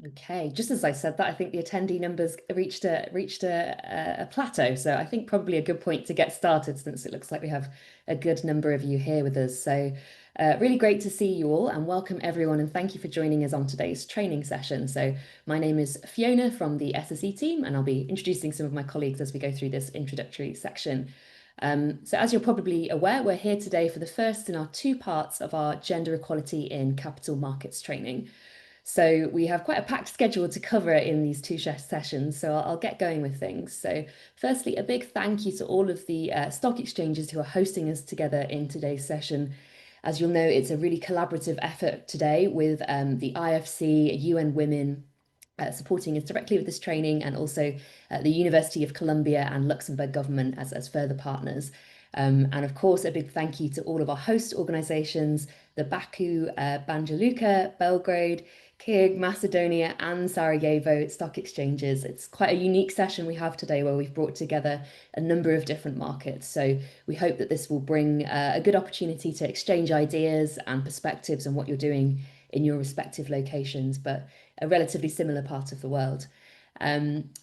Okay, just as I said that, I think the attendee numbers reached a plateau. So I think probably a good point to get started since it looks like we have a good number of you here with us. So really great to see you all and welcome everyone and thank you for joining us on today's training session. So my name is Fiona from the SSE team and I'll be introducing some of my colleagues as we go through this introductory section. So as you're probably aware, we're here today for the first in our two parts of our gender equality in capital markets training. So we have quite a packed schedule to cover in these two sessions, so I'll get going with things. So firstly, a big thank you to all of the stock exchanges who are hosting us together in today's session. As you'll know, it's a really collaborative effort today with the IFC, UN Women, supporting us directly with this training, and also the University of Columbia and Luxembourg government as further partners. And of course, a big thank you to all of our host organisations, the Baku, Banja Luka, Belgrade, Kyrgyz, Macedonia, and Sarajevo Stock Exchanges. It's quite a unique session we have today where we've brought together a number of different markets. So we hope that this will bring a good opportunity to exchange ideas and perspectives on what you're doing in your respective locations, but a relatively similar part of the world.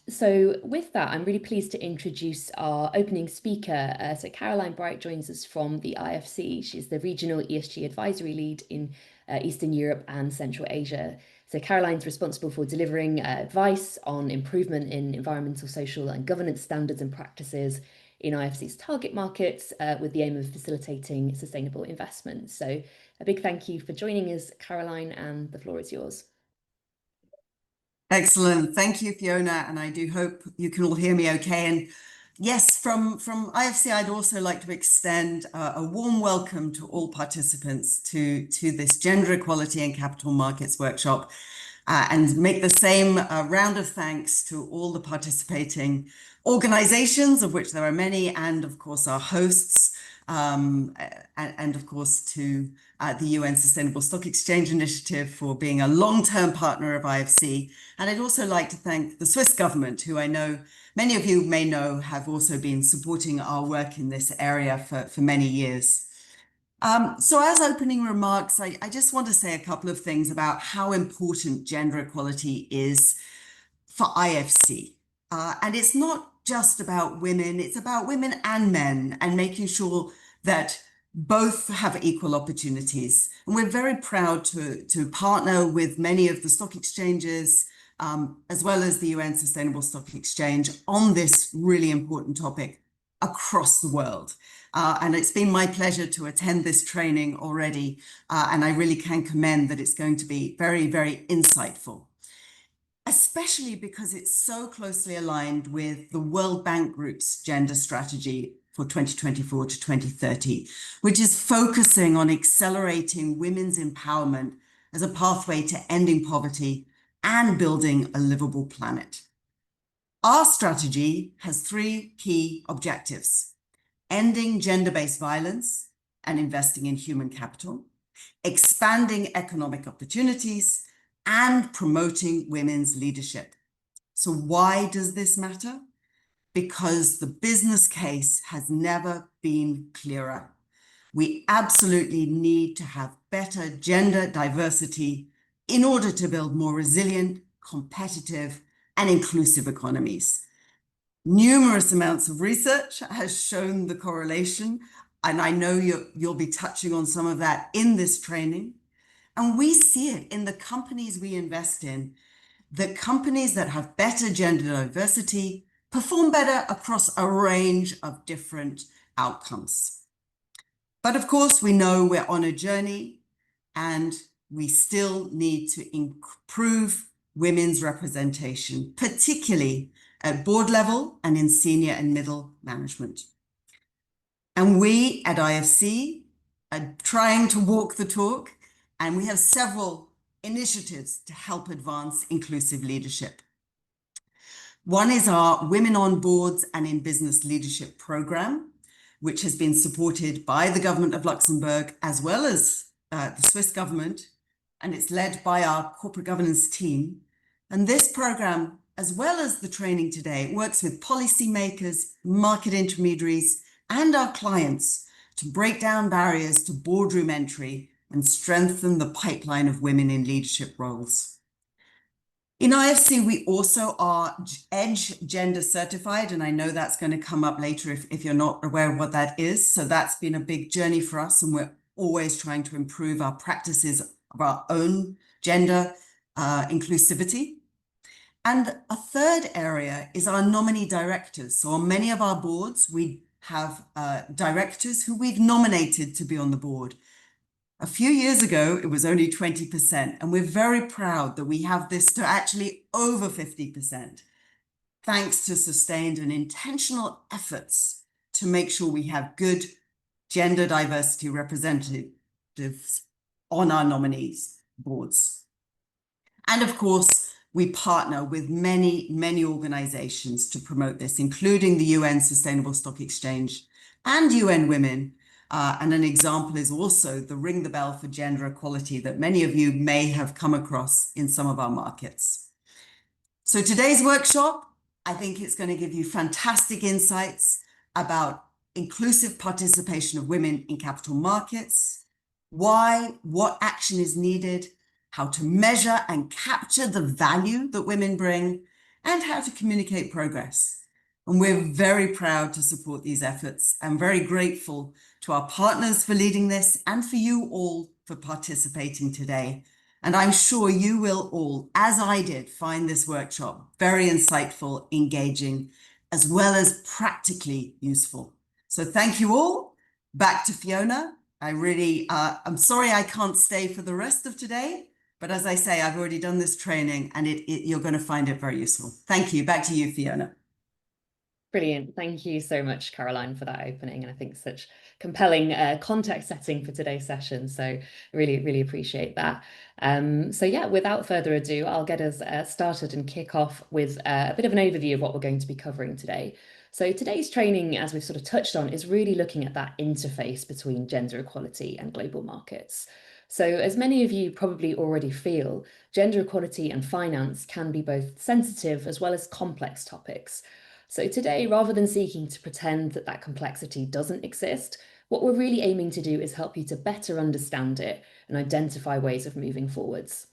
So with that, I'm really pleased to introduce our opening speaker. So Caroline Bright joins us from the IFC. She's the Regional ESG Advisory Lead in Eastern Europe and Central Asia. So Caroline's responsible for delivering advice on improvement in environmental, social and governance standards and practices in IFC's target markets with the aim of facilitating sustainable investment. So a big thank you for joining us, Caroline, and the floor is yours. Excellent. Thank you, Fiona. And I do hope you can all hear me okay. And yes, from IFC, I'd also like to extend a warm welcome to all participants to this Gender Equality and Capital Markets workshop and make the same round of thanks to all the participating organizations, of which there are many, and of course our hosts, and of course to the UN Sustainable Stock Exchange Initiative for being a long-term partner of IFC. And I'd also like to thank the Swiss government, who I know many of you may know have also been supporting our work in this area for many years. So as opening remarks, I just want to say a couple of things about how important gender equality is for IFC. And it's not just about women, it's about women and men and making sure that both have equal opportunities. And we're very proud to partner with many of the stock exchanges, as well as the UN Sustainable Stock Exchange on this really important topic across the world. And it's been my pleasure to attend this training already. And I really can commend that it's going to be very, very insightful, especially because it's so closely aligned with the World Bank Group's gender strategy for 2024 to 2030, which is focusing on accelerating women's empowerment as a pathway to ending poverty and building a livable planet. Our strategy has three key objectives: ending gender-based violence and investing in human capital, expanding economic opportunities, and promoting women's leadership. So why does this matter? Because the business case has never been clearer. We absolutely need to have better gender diversity in order to build more resilient, competitive, and inclusive economies. Numerous amounts of research has shown the correlation, and I know you'll be touching on some of that in this training. And we see it in the companies we invest in. The companies that have better gender diversity perform better across a range of different outcomes. But of course, we know we're on a journey and we still need to improve women's representation, particularly at board level and in senior and middle management. And we at IFC are trying to walk the talk, and we have several initiatives to help advance inclusive leadership. One is our Women on Boards and in Business Leadership program, which has been supported by the government of Luxembourg as well as the Swiss government, and it's led by our corporate governance team. And this program, as well as the training today, works with policymakers, market intermediaries, and our clients to break down barriers to boardroom entry and strengthen the pipeline of women in leadership roles. In IFC, we also are EDGE gender certified, and I know that's going to come up later if you're not aware of what that is. So that's been a big journey for us, and we're always trying to improve our practices of our own gender inclusivity. And a third area is our nominee directors. So on many of our boards, we have directors who we've nominated to be on the board. A few years ago, it was only 20%, and we're very proud that we have this to actually over 50%, thanks to sustained and intentional efforts to make sure we have good gender diversity representatives on our nominees' boards. And of course, we partner with many, many organizations to promote this, including the UN Sustainable Stock Exchange and UN Women. And an example is also the Ring the Bell for Gender Equality that many of you may have come across in some of our markets. So today's workshop, I think it's going to give you fantastic insights about inclusive participation of women in capital markets, why, what action is needed, how to measure and capture the value that women bring, and how to communicate progress. And we're very proud to support these efforts and very grateful to our partners for leading this and for you all for participating today. And I'm sure you will all, as I did, find this workshop very insightful, engaging, as well as practically useful. So thank you all. Back to Fiona. I'm sorry I can't stay for the rest of today, but as I say, I've already done this training and you're going to find it very useful. Thank you. Back to you, Fiona. Brilliant. Thank you so much, Caroline, for that opening. And I think such compelling context setting for today's session. So really, really appreciate that. So yeah, without further ado, I'll get us started and kick off with a bit of an overview of what we're going to be covering today. So today's training, as we've sort of touched on, is really looking at that interface between gender equality and global markets. So as many of you probably already feel, gender equality and finance can be both sensitive as well as complex topics. So today, rather than seeking to pretend that that complexity doesn't exist, what we're really aiming to do is help you to better understand it and identify ways of moving forwards.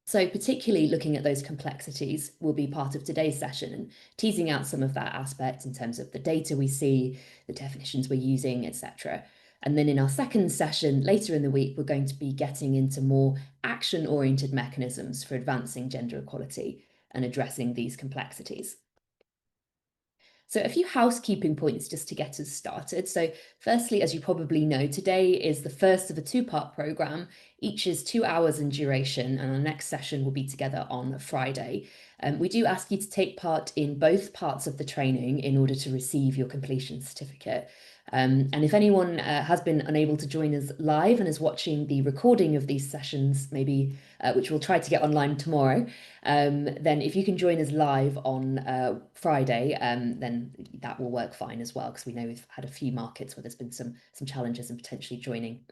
So particularly looking at those complexities will be part of today's session and teasing out some of that aspect in terms of the data we see, the definitions we're using, etc. And then in our second session later in the week, we're going to be getting into more action-oriented mechanisms for advancing gender equality and addressing these complexities. So a few housekeeping points just to get us started. So firstly, as you probably know, today is the first of a two-part program. Each is 2 hours in duration, and our next session will be together on Friday. We do ask you to take part in both parts of the training in order to receive your completion certificate. And if anyone has been unable to join us live and is watching the recording of these sessions, maybe which we'll try to get online tomorrow, then if you can join us live on Friday, then that will work fine as well, because we know we've had a few markets where there's been some challenges in potentially joining.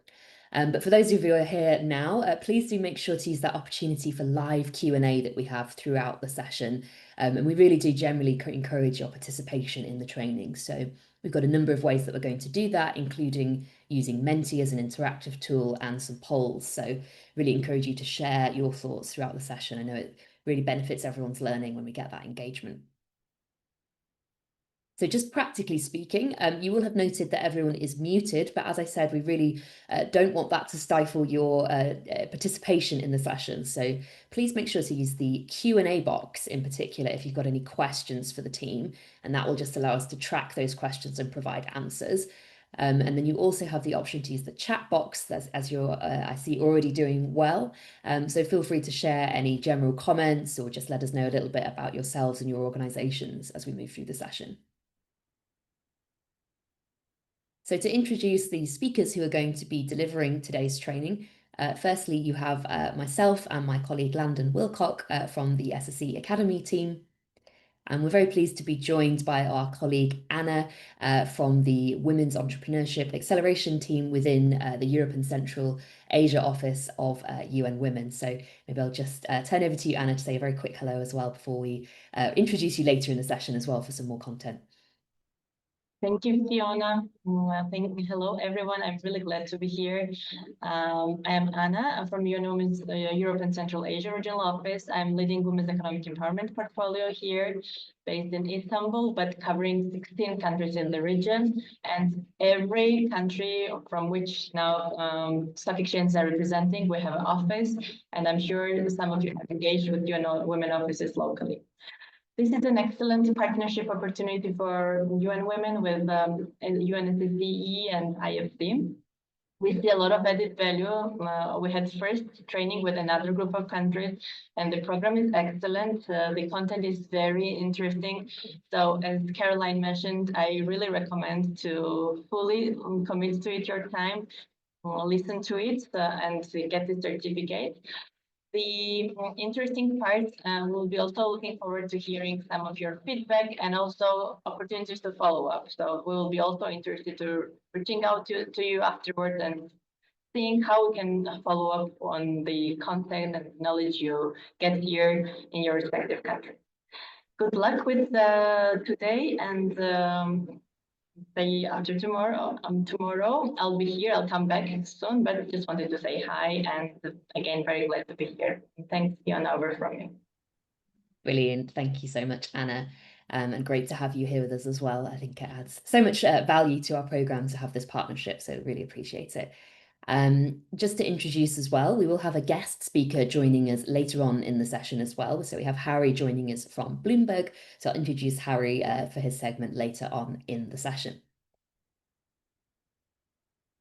But for those of you who are here now, please do make sure to use that opportunity for live Q&A that we have throughout the session. And we really do generally encourage your participation in the training. So we've got a number of ways that we're going to do that, including using Menti as an interactive tool and some polls. So really encourage you to share your thoughts throughout the session. I know it really benefits everyone's learning when we get that engagement. So just practically speaking, you will have noted that everyone is muted, but as I said, we really don't want that to stifle your participation in the session. So please make sure to use the Q&A box in particular if you've got any questions for the team, and that will just allow us to track those questions and provide answers. And then you also have the option to use the chat box as you're, I see, already doing well. So feel free to share any general comments or just let us know a little bit about yourselves and your organizations as we move through the session. So to introduce the speakers who are going to be delivering today's training, firstly, you have myself and my colleague Landon Wilcock from the SSE Academy team. And we're very pleased to be joined by our colleague Anna from the Women's Entrepreneurship Acceleration team within the Europe and Central Asia office of UN Women. So maybe I'll just turn over to you, Anna, to say a very quick hello as well before we introduce you later in the session as well for some more content. Thank you, Fiona. Hello, everyone. I'm really glad to be here. I am Anna. I'm from UNOM's Europe and Central Asia Regional Office. I'm leading Women's Economic Empowerment portfolio here, based in Istanbul, but covering 16 countries in the region. And every country from which now stock exchanges are representing, we have an office. And I'm sure some of you have engaged with UN Women offices locally. This is an excellent partnership opportunity for UN Women with UNSSDE and IFC. We see a lot of added value. We had first training with another group of countries, and the program is excellent. The content is very interesting. So, as Caroline mentioned, I really recommend to fully commit to it your time, listen to it, and get the certificate. The interesting part, we'll be also looking forward to hearing some of your feedback and also opportunities to follow up. So we'll be also interested to reaching out to you afterwards and seeing how we can follow up on the content and knowledge you get here in your respective country. Good luck with today, and say after tomorrow. Tomorrow I'll be here. I'll come back soon, but just wanted to say hi, and again, very glad to be here. Thanks, Fiona. Over from you. Brilliant. Thank you so much, Anna. And great to have you here with us as well. I think it adds so much value to our program to have this partnership, so really appreciate it. Just to introduce as well, we will have a guest speaker joining us later on in the session as well. So we have Harry joining us from Bloomberg. So I'll introduce Harry for his segment later on in the session.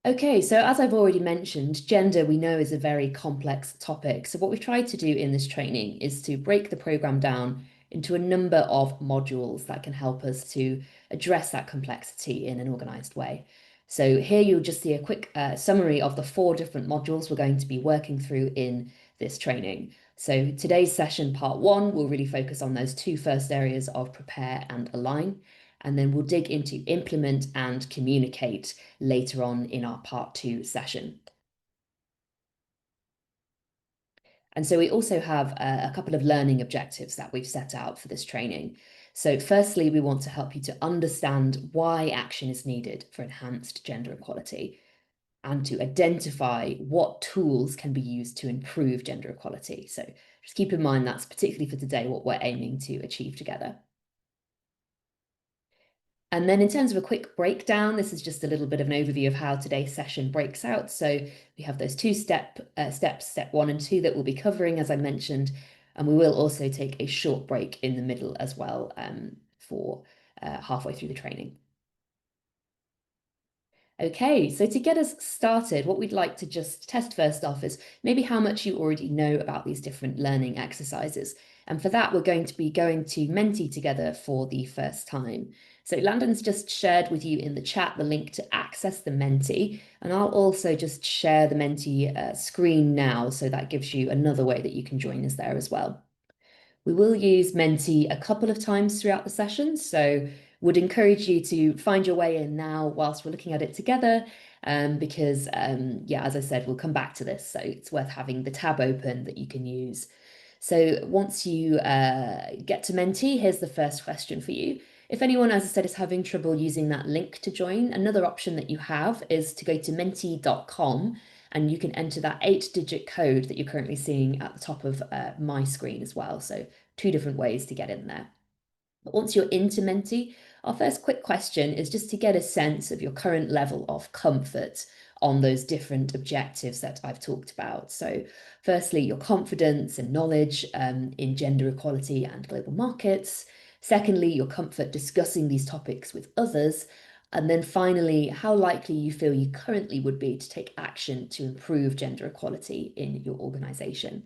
Okay, so as I've already mentioned, gender we know is a very complex topic. So what we've tried to do in this training is to break the program down into a number of modules that can help us to address that complexity in an organized way. So here you'll just see a quick summary of the 4 different modules we're going to be working through in this training. So today's session, part 1, will really focus on those 2 first areas of prepare and align. And then we'll dig into implement and communicate later on in our part 2 session. And so we also have a couple of learning objectives that we've set out for this training. So firstly, we want to help you to understand why action is needed for enhanced gender equality and to identify what tools can be used to improve gender equality. So just keep in mind that's particularly for today what we're aiming to achieve together. And then in terms of a quick breakdown, this is just a little bit of an overview of how today's session breaks out. So we have those 2 steps, step 1 and 2 that we'll be covering, as I mentioned, and we will also take a short break in the middle as well for halfway through the training. Okay, so to get us started, what we'd like to just test first off is maybe how much you already know about these different learning exercises. And for that, we're going to be going to Menti together for the first time. So Landon's just shared with you in the chat the link to access the Menti, and I'll also just share the Menti screen now, so that gives you another way that you can join us there as well. We will use Menti a couple of times throughout the session, so would encourage you to find your way in now whilst we're looking at it together, because yeah, as I said, we'll come back to this, so it's worth having the tab open that you can use. So once you get to Menti, here's the first question for you. If anyone, as I said, is having trouble using that link to join, another option that you have is to go to menti.com and you can enter that 8-digit code that you're currently seeing at the top of my screen as well. So 2 different ways to get in there. But once you're into Menti, our first quick question is just to get a sense of your current level of comfort on those different objectives that I've talked about. So firstly, your confidence and knowledge in gender equality and global markets. Secondly, your comfort discussing these topics with others. And then finally, how likely you feel you currently would be to take action to improve gender equality in your organization.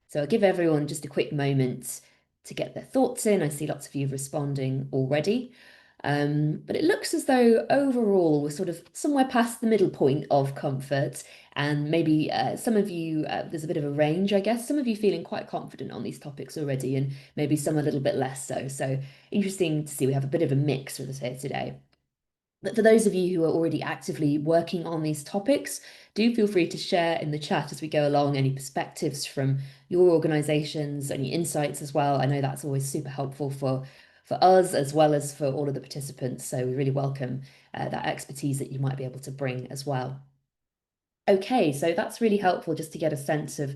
So I'll give everyone just a quick moment to get their thoughts in. I see lots of you responding already. But it looks as though overall we're sort of somewhere past the middle point of comfort, and maybe some of you, there's a bit of a range, I guess. Some of you feeling quite confident on these topics already, and maybe some a little bit less so. So interesting to see, we have a bit of a mix with us here today. But for those of you who are already actively working on these topics, do feel free to share in the chat as we go along any perspectives from your organizations, any insights as well. I know that's always super helpful for for us as well as for all of the participants. So we really welcome that expertise that you might be able to bring as well. Okay, so that's really helpful just to get a sense of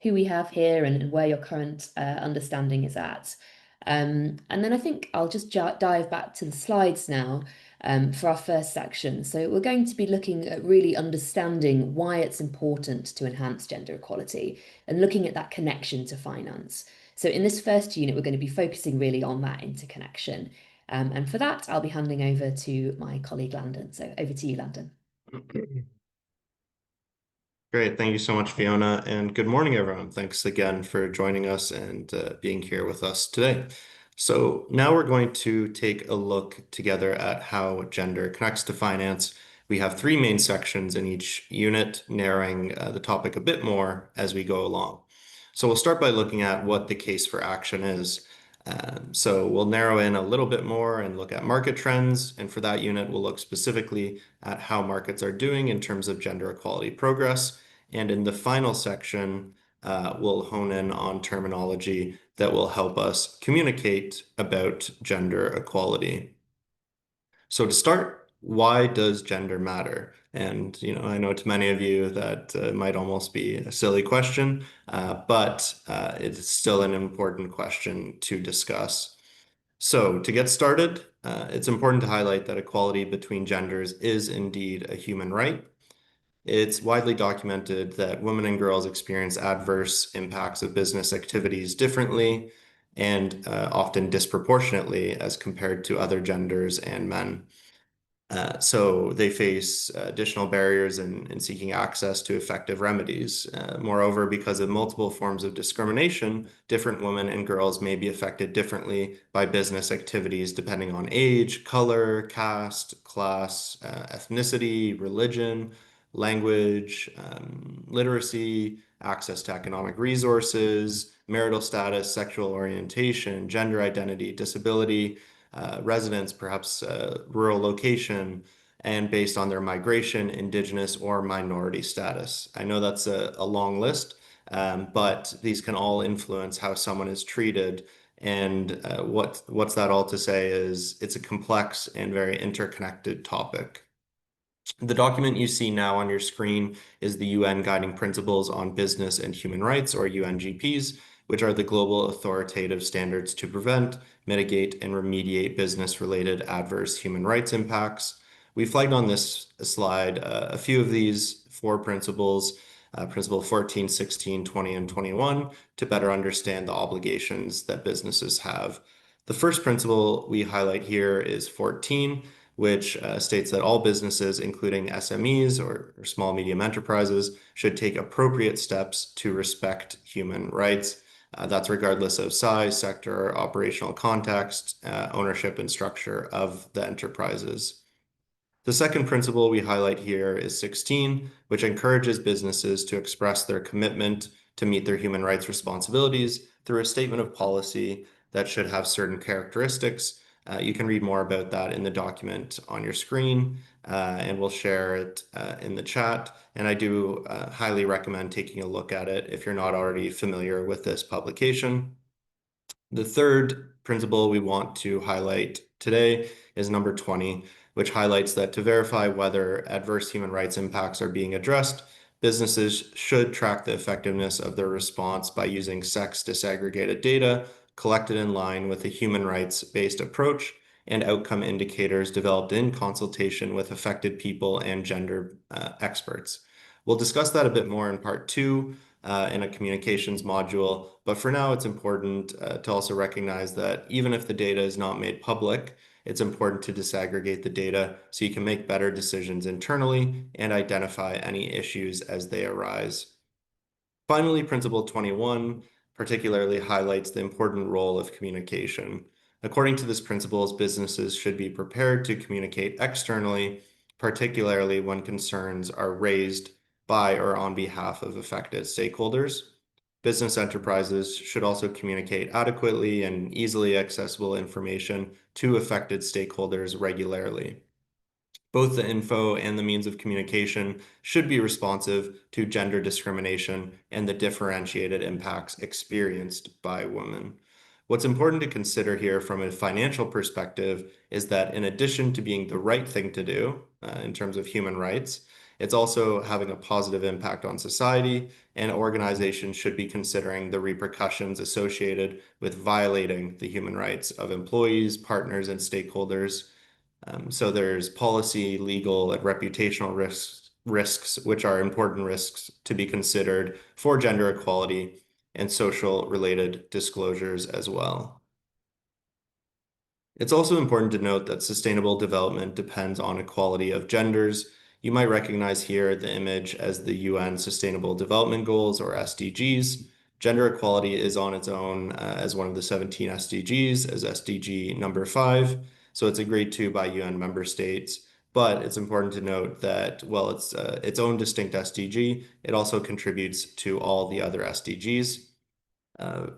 who we have here and where your current understanding is at. And then I think I'll just dive back to the slides now for our first section. So we're going to be looking at really understanding why it's important to enhance gender equality and looking at that connection to finance. So in this first unit, we're going to be focusing really on that interconnection. And for that, I'll be handing over to my colleague Landon. So over to you, Landon. Great. Thank you so much, Fiona. And good morning, everyone. Thanks again for joining us and being here with us today. So now we're going to take a look together at how gender connects to finance. We have three main sections in each unit, narrowing the topic a bit more as we go along. So we'll start by looking at what the case for action is. So we'll narrow in a little bit more and look at market trends. And for that unit, we'll look specifically at how markets are doing in terms of gender equality progress. And in the final section, we'll hone in on terminology that will help us communicate about gender equality. So to start, why does gender matter? And I know to many of you that might almost be a silly question, but it's still an important question to discuss. So to get started, it's important to highlight that equality between genders is indeed a human right. It's widely documented that women and girls experience adverse impacts of business activities differently and often disproportionately as compared to other genders and men. So they face additional barriers in seeking access to effective remedies. Moreover, because of multiple forms of discrimination, different women and girls may be affected differently by business activities depending on age, color, caste, class, ethnicity, religion, language, literacy, access to economic resources, marital status, sexual orientation, gender identity, disability, residence, perhaps rural location, and based on their migration, indigenous, or minority status. I know that's a long list, but these can all influence how someone is treated. And what's that all to say is it's a complex and very interconnected topic. The document you see now on your screen is the UN Guiding Principles on Business and Human Rights, or UNGPs, which are the global authoritative standards to prevent, mitigate, and remediate business-related adverse human rights impacts. We flagged on this slide a few of these four principles, Principle 14, 16, 20, and 21, to better understand the obligations that businesses have. The first principle we highlight here is 14, which states that all businesses, including SMEs or small medium enterprises, should take appropriate steps to respect human rights. That's regardless of size, sector, operational context, ownership, and structure of the enterprises. The second principle we highlight here is 16, which encourages businesses to express their commitment to meet their human rights responsibilities through a statement of policy that should have certain characteristics. You can read more about that in the document on your screen, and we'll share it in the chat. And I do highly recommend taking a look at it if you're not already familiar with this publication. The third principle we want to highlight today is number 20, which highlights that to verify whether adverse human rights impacts are being addressed, businesses should track the effectiveness of their response by using sex disaggregated data collected in line with a human rights-based approach and outcome indicators developed in consultation with affected people and gender experts. We'll discuss that a bit more in part 2 in a communications module, but for now it's important to also recognize that even if the data is not made public, it's important to disaggregate the data so you can make better decisions internally and identify any issues as they arise. Finally, Principle 21 particularly highlights the important role of communication. According to this principle, businesses should be prepared to communicate externally, particularly when concerns are raised by or on behalf of affected stakeholders. Business enterprises should also communicate adequately and easily accessible information to affected stakeholders regularly. Both the info and the means of communication should be responsive to gender discrimination and the differentiated impacts experienced by women. What's important to consider here from a financial perspective is that in addition to being the right thing to do in terms of human rights, it's also having a positive impact on society, and organizations should be considering the repercussions associated with violating the human rights of employees, partners, and stakeholders. So there's policy, legal, and reputational risks, which are important risks to be considered for gender equality and social related disclosures as well. It's also important to note that sustainable development depends on equality of genders. You might recognize here the image as the UN Sustainable Development Goals, or SDGs. Gender equality is on its own as one of the 17 SDGs, as SDG number 5. So it's agreed to by UN member states. But it's important to note that, while it's its own distinct SDG, it also contributes to all the other SDGs.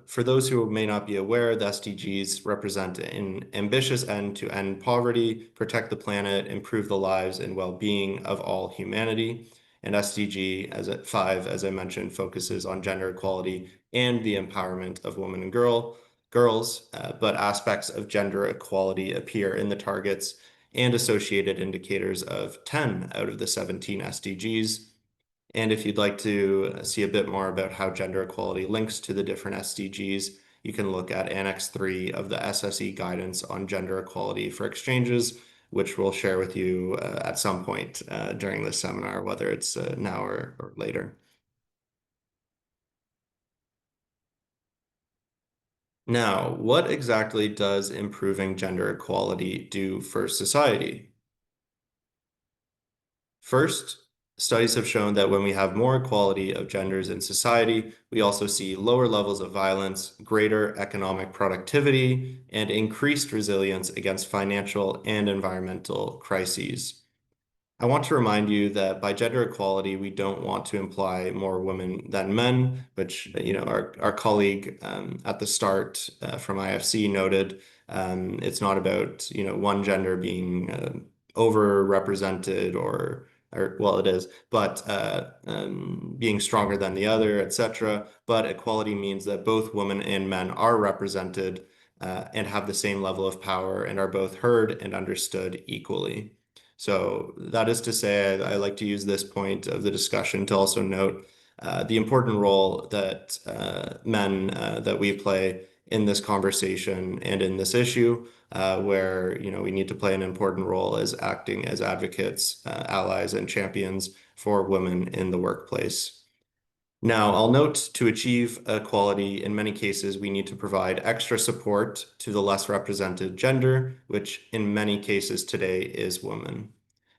For those who may not be aware, the SDGs represent an ambitious end to end poverty, protect the planet, improve the lives and well-being of all humanity. And SDG 5, as I mentioned, focuses on gender equality and the empowerment of women and girls, but aspects of gender equality appear in the targets and associated indicators of 10 out of the 17 SDGs. And if you'd like to see a bit more about how gender equality links to the different SDGs, you can look at Annex 3 of the SSE guidance on gender equality for exchanges, which we'll share with you at some point during this seminar, whether it's now or later. Now, what exactly does improving gender equality do for society? First, studies have shown that when we have more equality of genders in society, we also see lower levels of violence, greater economic productivity, and increased resilience against financial and environmental crises. I want to remind you that by gender equality, we don't want to imply more women than men, which our colleague at the start from IFC noted. It's not about one gender being overrepresented or well, it is, but being stronger than the other, etc. But equality means that both women and men are represented and have the same level of power and are both heard and understood equally. So that is to say, I like to use this point of the discussion to also note the important role that men that we play in this conversation and in this issue, where we need to play an important role as acting as advocates, allies, and champions for women in the workplace. Now, I'll note to achieve equality, in many cases, we need to provide extra support to the less represented gender, which in many cases today is women.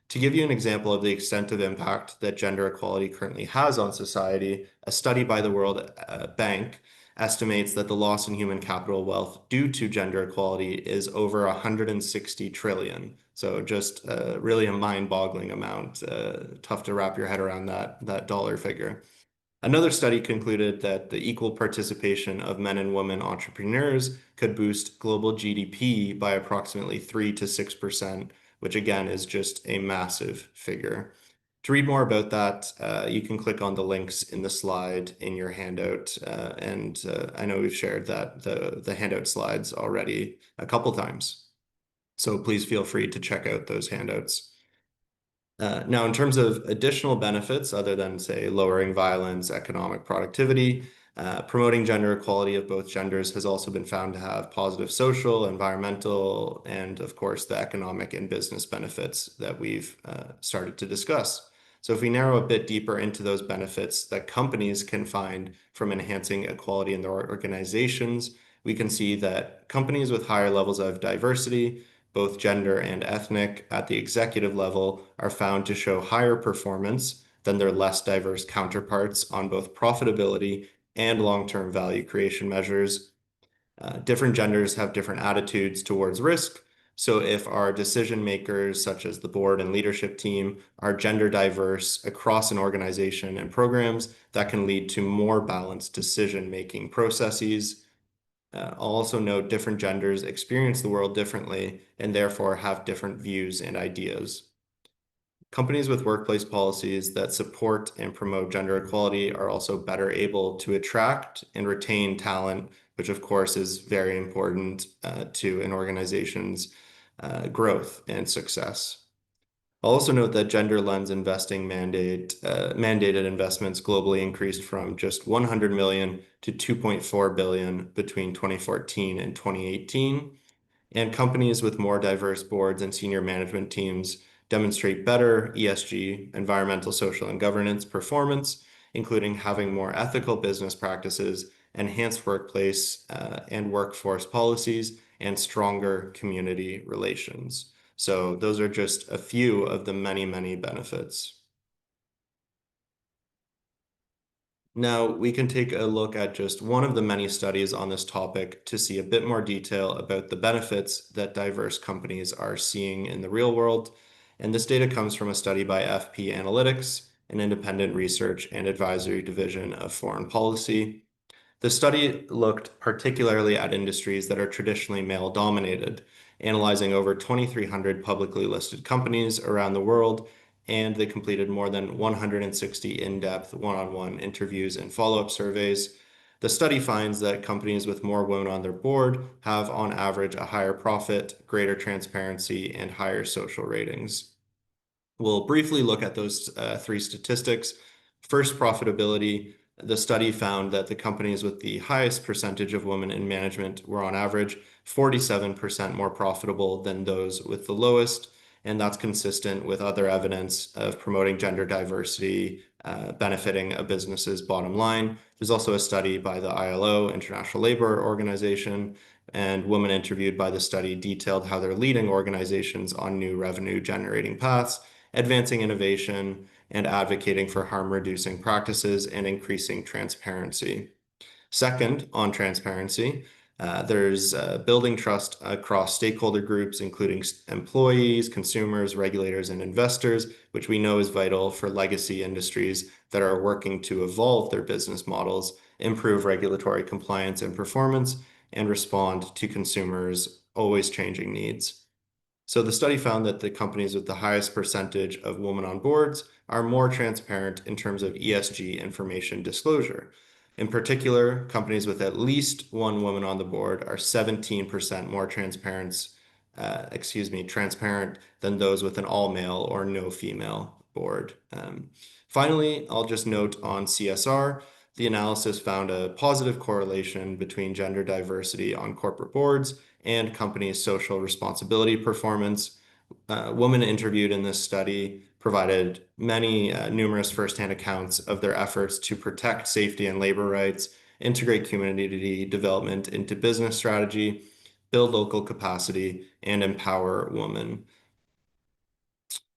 To give you an example of the extent of impact that gender equality currently has on society, a study by the World Bank estimates that the loss in human capital wealth due to gender equality is over 160 trillion. So just really a mind-boggling amount. Tough to wrap your head around that dollar figure. Another study concluded that the equal participation of men and women entrepreneurs could boost global GDP by approximately 3 to 6%, which again is just a massive figure. To read more about that, you can click on the links in the slide in your handout. And I know we've shared the handout slides already a couple times. So please feel free to check out those handouts. Now, in terms of additional benefits, other than, say, lowering violence, economic productivity, promoting gender equality of both genders has also been found to have positive social, environmental, and, of course, the economic and business benefits that we've started to discuss. So if we narrow a bit deeper into those benefits that companies can find from enhancing equality in their organizations, we can see that companies with higher levels of diversity, both gender and ethnic, at the executive level are found to show higher performance than their less diverse counterparts on both profitability and long-term value creation measures. Different genders have different attitudes towards risk. So if our decision makers, such as the board and leadership team, are gender diverse across an organization and programs, that can lead to more balanced decision-making processes. I'll also note different genders experience the world differently and therefore have different views and ideas. Companies with workplace policies that support and promote gender equality are also better able to attract and retain talent which of course is very important to an organization's growth and success. I'll also note that gender lens investing mandated investments globally increased from just 100 million to 2.4 billion between 2014 and 2018. And companies with more diverse boards and senior management teams demonstrate better ESG, environmental, social, and governance performance, including having more ethical business practices, enhanced workplace and workforce policies, and stronger community relations. So those are just a few of the many, many benefits. Now, we can take a look at just one of the many studies on this topic to see a bit more detail about the benefits that diverse companies are seeing in the real world. And this data comes from a study by FP Analytics, an independent research and advisory division of foreign policy. The study looked particularly at industries that are traditionally male-dominated, analyzing over 2,300 publicly listed companies around the world, and they completed more than 160 in-depth one-on-one interviews and follow-up surveys. The study finds that companies with more women on their board have, on average, a higher profit, greater transparency, and higher social ratings. We'll briefly look at those three statistics. First, profitability. The study found that the companies with the highest percentage of women in management were on average 47% more profitable than those with the lowest, and that's consistent with other evidence of promoting gender diversity benefiting a business's bottom line. There's also a study by the ILO, International Labor Organization, and women interviewed by the study detailed how they're leading organizations on new revenue generating paths, advancing innovation, and advocating for harm-reducing practices and increasing transparency. Second, on transparency, there's building trust across stakeholder groups, including employees, consumers, regulators, and investors, which we know is vital for legacy industries that are working to evolve their business models, improve regulatory compliance and performance, and respond to consumers' always changing needs. So the study found that the companies with the highest percentage of women on boards are more transparent in terms of ESG information disclosure. In particular, companies with at least one woman on the board are 17% more transparent than those with an all-male or no female board. Finally, I'll just note on CSR, the analysis found a positive correlation between gender diversity on corporate boards and companies' social responsibility performance. Women interviewed in this study provided many numerous firsthand accounts of their efforts to protect safety and labor rights, integrate community development into business strategy, build local capacity, and empower women.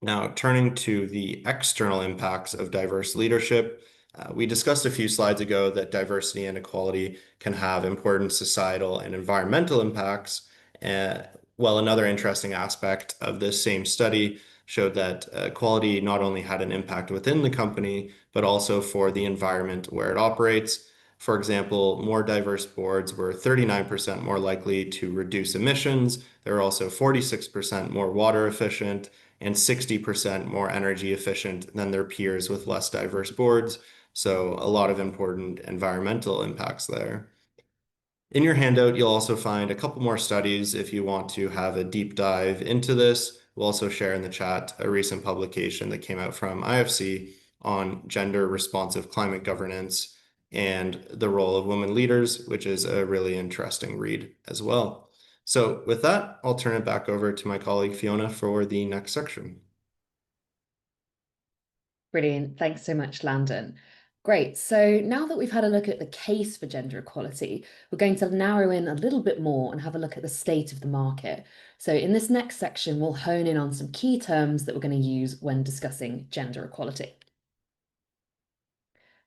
Now, turning to the external impacts of diverse leadership, we discussed a few slides ago that diversity and equality can have important societal and environmental impacts. Well, another interesting aspect of this same study showed that equality not only had an impact within the company, but also for the environment where it operates. For example, more diverse boards were 39% more likely to reduce emissions. They're also 46% more water efficient and 60% more energy efficient than their peers with less diverse boards. So a lot of important environmental impacts there. In your handout, you'll also find a couple more studies if you want to have a deep dive into this. We'll also share in the chat a recent publication that came out from IFC on gender responsive climate governance and the role of women leaders, which is a really interesting read as well. So with that, I'll turn it back over to my colleague Fiona for the next section. Brilliant. Thanks so much, Landon. Great. So now that we've had a look at the case for gender equality, we're going to narrow in a little bit more and have a look at the state of the market. So in this next section, we'll hone in on some key terms that we're going to use when discussing gender equality.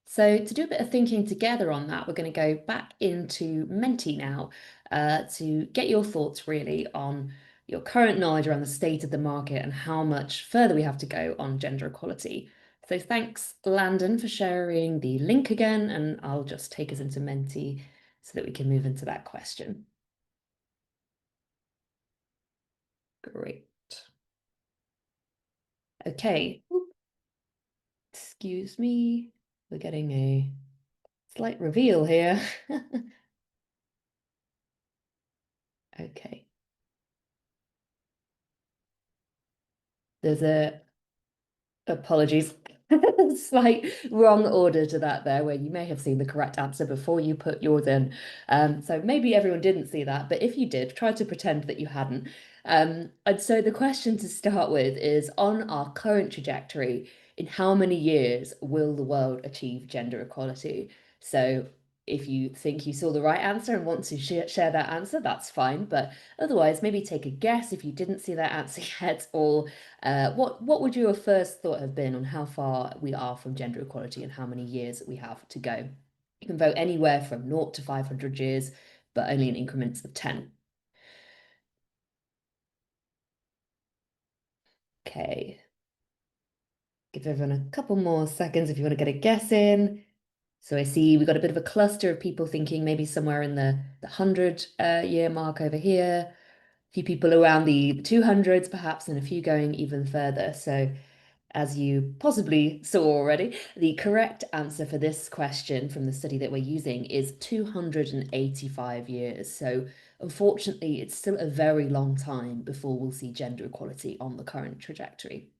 So to do a bit of thinking together on that, we're going to go back into Menti now to get your thoughts really on your current knowledge around the state of the market and how much further we have to go on gender equality. So thanks, Landon, for sharing the link again, and I'll just take us into Menti so that we can move into that question. Great. Okay. Excuse me. We're getting a slight reveal here. Okay. There's a apologies. Slight wrong order to that there, where you may have seen the correct answer before you put yours in. So maybe everyone didn't see that, but if you did, try to pretend that you hadn't. And so the question to start with is, on our current trajectory, in how many years will the world achieve gender equality? So if you think you saw the right answer and want to share that answer, that's fine. But otherwise, maybe take a guess if you didn't see that answer yet, or what would your first thought have been on how far we are from gender equality and how many years we have to go? You can vote anywhere from 0 to 500 years, but only in increments of 10. Okay. Give everyone a couple more seconds if you want to get a guess in. So I see we got a bit of a cluster of people thinking maybe somewhere in the 100 year mark over here. A few people around the 200s perhaps, and a few going even further. So as you possibly saw already, the correct answer for this question from the study that we're using is 285 years. So unfortunately, it's still a very long time before we'll see gender equality on the current trajectory.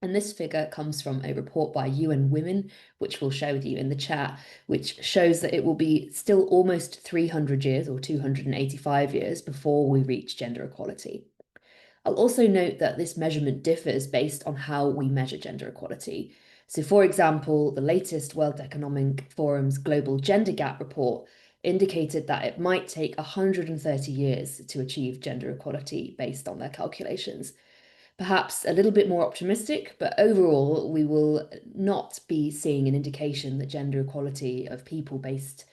And this figure comes from a report by UN Women, which we'll show you in the chat, which shows that it will be still almost 300 years or 285 years before we reach gender equality. I'll also note that this measurement differs based on how we measure gender equality. So, for example, the latest World Economic Forum's Global Gender Gap report indicated that it might take 130 years to achieve gender equality based on their calculations. Perhaps a little bit more optimistic, but overall, we will not be seeing an indication that gender equality of people based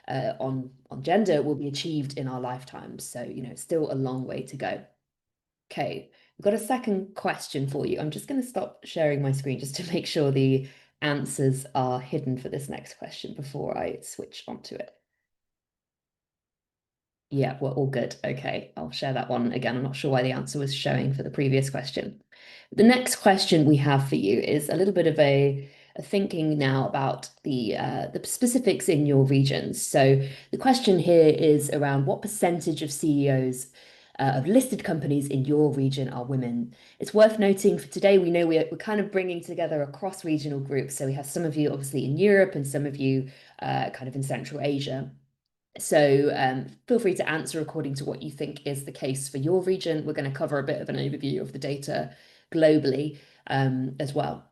on gender will be achieved in our lifetimes. So, still a long way to go. Okay, we've got a second question for you. I'm just going to stop sharing my screen just to make sure the answers are hidden for this next question before I switch onto it. Yeah, we're all good. Okay, I'll share that one again. I'm not sure why the answer was showing for the previous question. The next question we have for you is a little bit of a thinking now about the specifics in your regions. So the question here is around what percentage of CEOs of listed companies in your region are women. It's worth noting for today, we know we're kind of bringing together a cross-regional group. So we have some of you obviously in Europe and some of you kind of in Central Asia. So feel free to answer according to what you think is the case for your region. We're going to cover a bit of an overview of the data globally as well.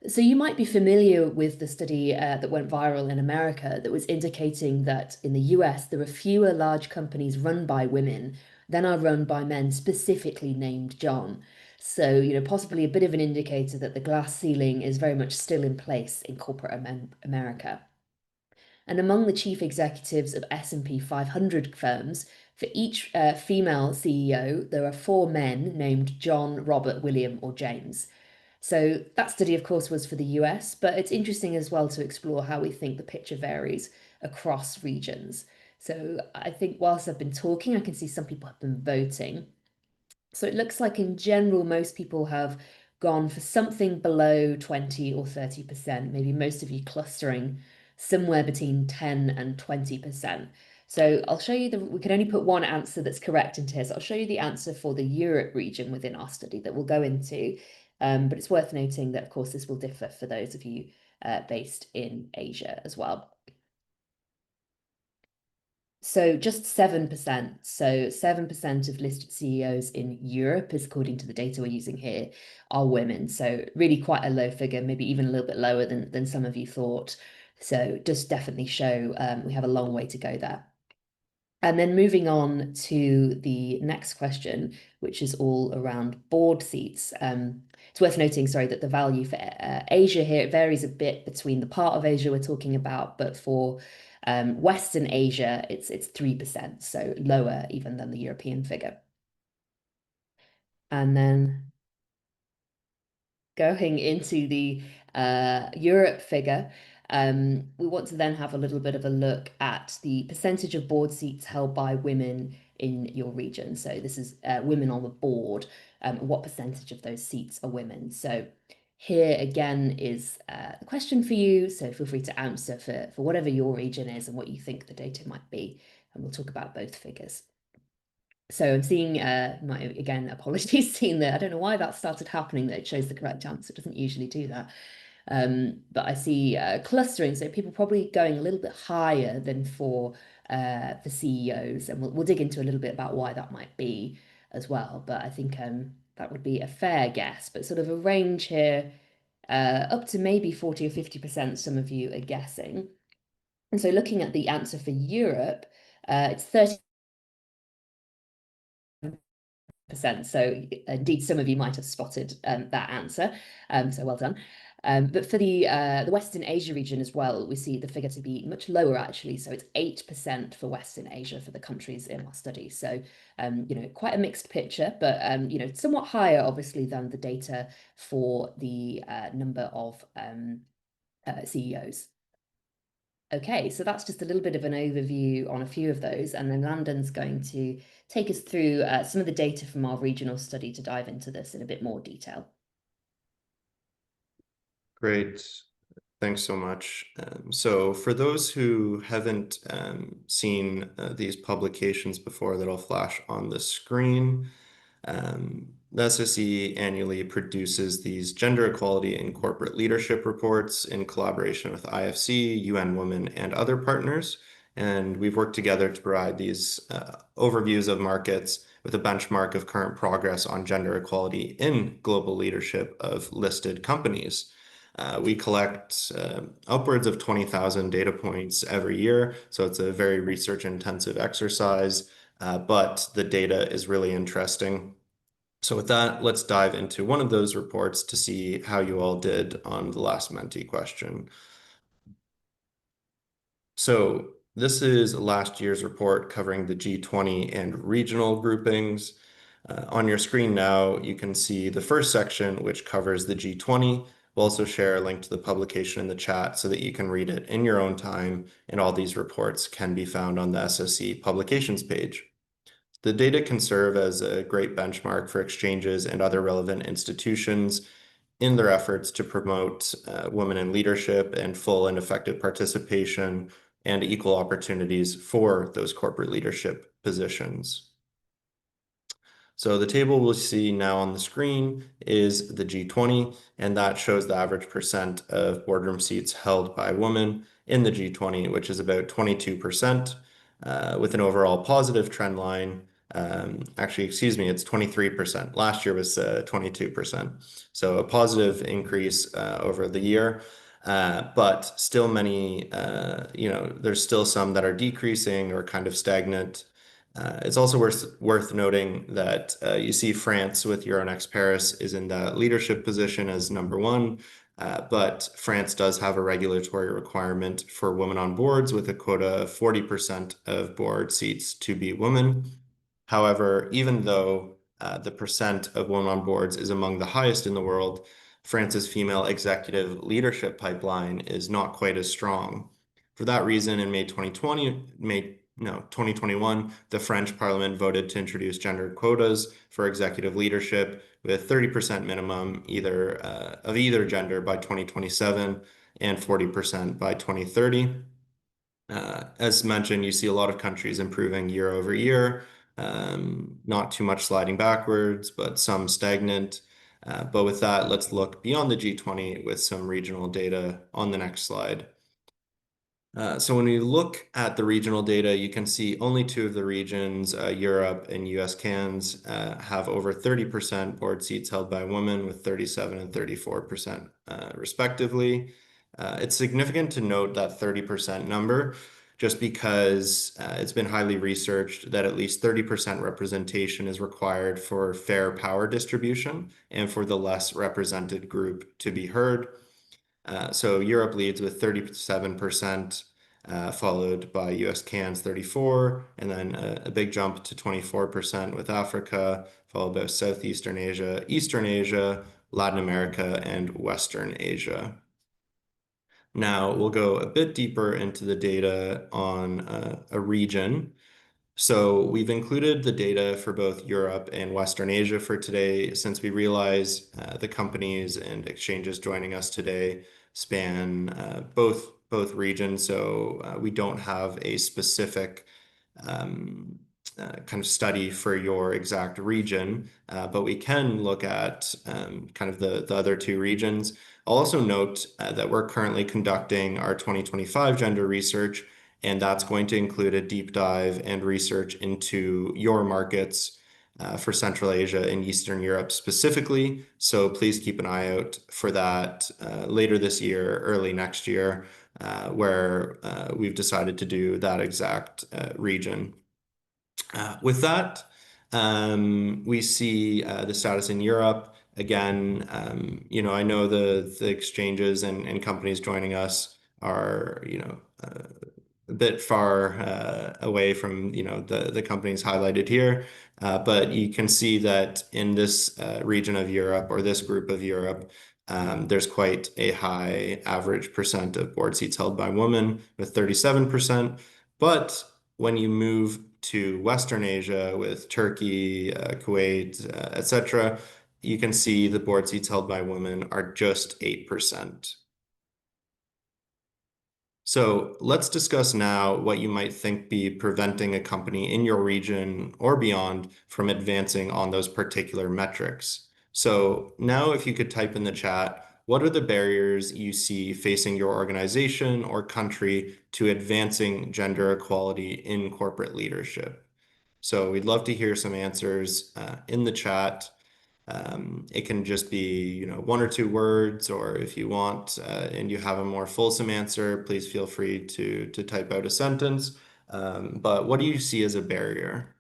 So you might be familiar with the study that went viral in America that was indicating that in the US, there are fewer large companies run by women than are run by men specifically named John. So, possibly a bit of an indicator that the glass ceiling is very much still in place in corporate America. And among the chief executives of S&P 500 firms, for each female CEO, there are 4 men named John, Robert, William, or James. So that study, of course, was for the US, but it's interesting as well to explore how we think the picture varies across regions. So I think whilst I've been talking, I can see some people have been voting. So it looks like in general, most people have gone for something below 20 or 30%, maybe most of you clustering somewhere between 10 and 20%. So I'll show you we can only put one answer that's correct into here. So I'll show you the answer for the Europe region within our study that we'll go into. But it's worth noting that, of course, this will differ for those of you based in Asia as well. So just 7%. So 7% of listed CEOs in Europe, is according to the data we're using here, are women. So really quite a low figure, maybe even a little bit lower than some of you thought. So just definitely show we have a long way to go there. And then moving on to the next question, which is all around board seats. It's worth noting, sorry, that the value for Asia here, it varies a bit between the part of Asia we're talking about, but for Western Asia, it's 3%, so lower even than the European figure. And then going into the Europe figure, we want to then have a little bit of a look at the percentage of board seats held by women in your region. So this is women on the board. What percentage of those seats are women? So here again is the question for you. So feel free to answer for whatever your region is and what you think the data might be. And we'll talk about both figures. So I'm seeing, again, apologies, seeing that I don't know why that started happening, that it shows the correct answer. It doesn't usually do that. But I see clustering, so people probably going a little bit higher than for CEOs, and we'll dig into a little bit about why that might be as well. But I think that would be a fair guess, but sort of a range here, up to maybe 40 or 50%, some of you are guessing. And so looking at the answer for Europe, it's 30%. So indeed, some of you might have spotted that answer. So well done. But for the Western Asia region as well, we see the figure to be much lower actually. So it's 8% for Western Asia for the countries in our study. So quite a mixed picture, but somewhat higher obviously than the data for the number of CEOs. Okay, so that's just a little bit of an overview on a few of those, and then Landon's going to take us through some of the data from our regional study to dive into this in a bit more detail. Great. Thanks so much. So for those who haven't seen these publications before that I'll flash on the screen, the SSE annually produces these gender equality and corporate leadership reports in collaboration with IFC, UN Women, and other partners. And we've worked together to provide these overviews of markets with a benchmark of current progress on gender equality in global leadership of listed companies. We collect upwards of 20,000 data points every year, so it's a very research-intensive exercise, but the data is really interesting. So with that, let's dive into one of those reports to see how you all did on the last Menti question. So this is last year's report covering the G20 and regional groupings. On your screen now, you can see the first section, which covers the G20. We'll also share a link to the publication in the chat so that you can read it in your own time, and all these reports can be found on the SSE publications page. The data can serve as a great benchmark for exchanges and other relevant institutions in their efforts to promote women in leadership and full and effective participation and equal opportunities for those corporate leadership positions. So the table we'll see now on the screen is the G20, and that shows the average percent of boardroom seats held by women in the G20, which is about 22%, with an overall positive trend line. Actually, excuse me, it's 23%. Last year was 22%. So a positive increase over the year. But still many, there's still some that are decreasing or kind of stagnant. It's also worth noting that you see France with Euronext Paris is in the leadership position as #1, but France does have a regulatory requirement for women on boards with a quota of 40% of board seats to be women. However, even though the percent of women on boards is among the highest in the world, France's female executive leadership pipeline is not quite as strong. For that reason, in May 2021, the French Parliament voted to introduce gender quotas for executive leadership with 30% minimum of either gender by 2027 and 40% by 2030. As mentioned, you see a lot of countries improving year over year, not too much sliding backwards, but some stagnant. But with that, let's look beyond the G20 with some regional data on the next slide. So when we look at the regional data, you can see only 2 of the regions, Europe and US CANS, have over 30% board seats held by women with 37 and 34% respectively. It's significant to note that 30% number just because it's been highly researched that at least 30% representation is required for fair power distribution and for the less represented group to be heard. So Europe leads with 37%, followed by US CANS 34%, and then a big jump to 24% with Africa, followed by Southeastern Asia, Eastern Asia, Latin America, and Western Asia. Now we'll go a bit deeper into the data on a region. So we've included the data for both Europe and Western Asia for today, since we realize the companies and exchanges joining us today span both regions. So we don't have a specific kind of study for your exact region, but we can look at kind of the other two regions. I'll also note that we're currently conducting our 2025 gender research, and that's going to include a deep dive and research into your markets for Central Asia and Eastern Europe specifically. So please keep an eye out for that later this year, early next year, where we've decided to do that exact region. With that, we see the status in Europe. Again, I know the exchanges and companies joining us are, a bit far away from, the companies highlighted here. But you can see that in this region of Europe or this group of Europe, there's quite a high average percent of board seats held by women with 37%. But when you move to Western Asia with Turkey, Kuwait, etc., you can see the board seats held by women are just 8%. So let's discuss now what you might think be preventing a company in your region or beyond from advancing on those particular metrics. So now if you could type in the chat, what are the barriers you see facing your organization or country to advancing gender equality in corporate leadership? So we'd love to hear some answers in the chat. It can just be, one or two words, or if you want and you have a more fulsome answer, please feel free to type out a sentence. But what do you see as a barrier?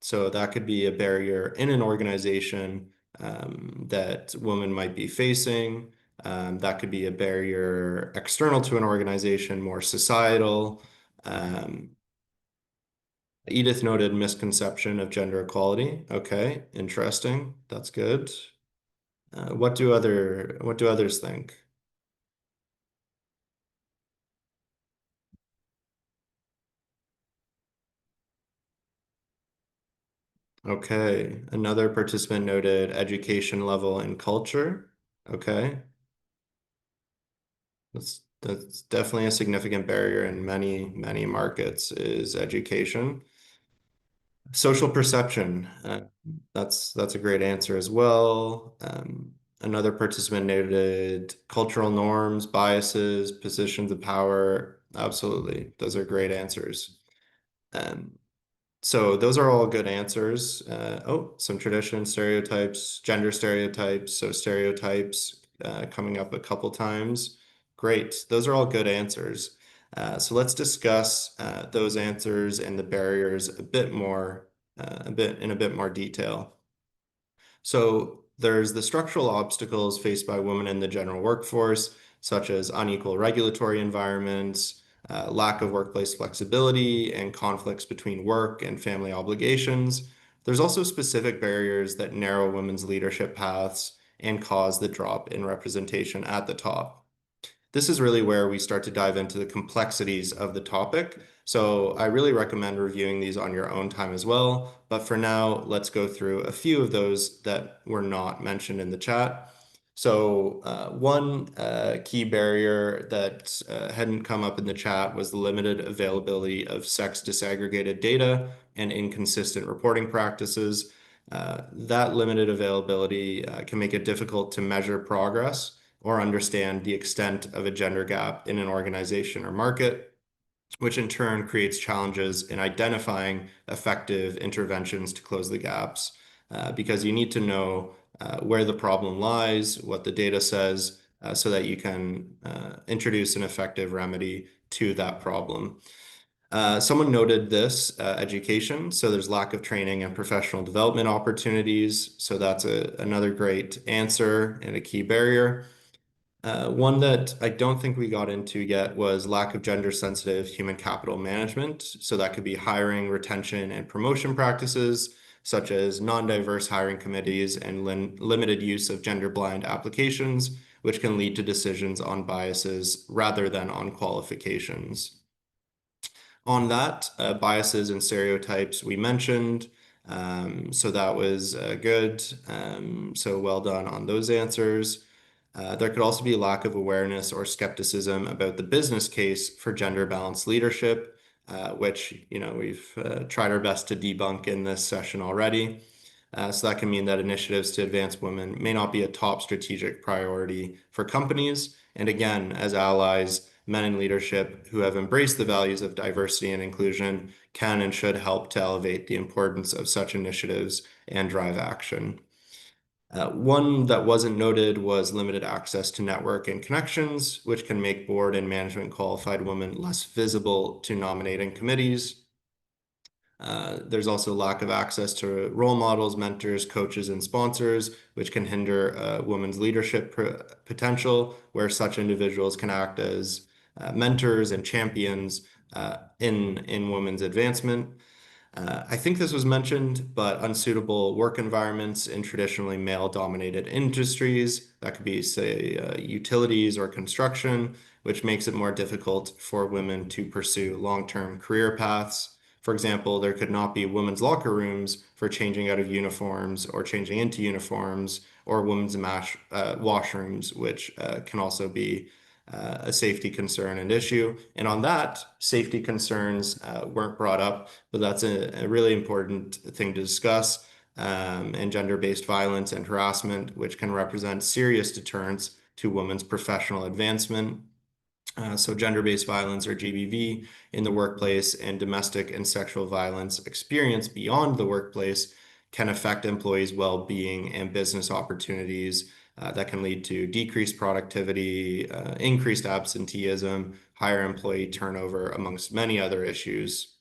So that could be a barrier in an organization that women might be facing. That could be a barrier external to an organization, more societal. Edith noted misconception of gender equality. Okay, interesting. That's good. What do others think? Okay, another participant noted education level and culture. Okay. That's definitely a significant barrier in many markets is education. Social perception, that's a great answer as well. Another participant noted cultural norms, biases, positions of power. Absolutely, those are great answers. So those are all good answers. Some tradition stereotypes, gender stereotypes. So stereotypes coming up a couple times. Great, those are all good answers. So let's discuss those answers and the barriers a bit more detail. So there's the structural obstacles faced by women in the general workforce, such as unequal regulatory environments, lack of workplace flexibility, and conflicts between work and family obligations. There's also specific barriers that narrow women's leadership paths and cause the drop in representation at the top. This is really where we start to dive into the complexities of the topic. So I really recommend reviewing these on your own time as well. But for now, let's go through a few of those that were not mentioned in the chat. So one key barrier that hadn't come up in the chat was the limited availability of sex disaggregated data and inconsistent reporting practices. That limited availability can make it difficult to measure progress or understand the extent of a gender gap in an organization or market, which in turn creates challenges in identifying effective interventions to close the gaps, because you need to know where the problem lies, what the data says, so that you can introduce an effective remedy to that problem. Someone noted this education. So there's lack of training and professional development opportunities. So that's another great answer and a key barrier. One that I don't think we got into yet was lack of gender-sensitive human capital management. So that could be hiring, retention, and promotion practices, such as non-diverse hiring committees and limited use of gender-blind applications, which can lead to decisions on biases rather than on qualifications. On that, biases and stereotypes we mentioned. So that was good. So well done on those answers. There could also be a lack of awareness or skepticism about the business case for gender balanced leadership, which we've tried our best to debunk in this session already. So that can mean that initiatives to advance women may not be a top strategic priority for companies. And again, as allies, men in leadership who have embraced the values of diversity and inclusion can and should help to elevate the importance of such initiatives and drive action. One that wasn't noted was limited access to network and connections, which can make board and management qualified women less visible to nominating committees. There's also lack of access to role models, mentors, coaches, and sponsors, which can hinder a women's leadership potential, where such individuals can act as mentors and champions in women's advancement. I think this was mentioned, but unsuitable work environments in traditionally male-dominated industries, that could be, say, utilities or construction, which makes it more difficult for women to pursue long-term career paths. For example, there could not be women's locker rooms for changing out of uniforms or changing into uniforms, or women's washrooms, which can also be a safety concern and issue. And on that, safety concerns weren't brought up, but that's a really important thing to discuss. And gender-based violence and harassment, which can represent serious deterrents to women's professional advancement. So gender-based violence, or GBV, in the workplace and domestic and sexual violence experienced beyond the workplace can affect employees' well-being and business opportunities. That can lead to decreased productivity, increased absenteeism, higher employee turnover, amongst many other issues.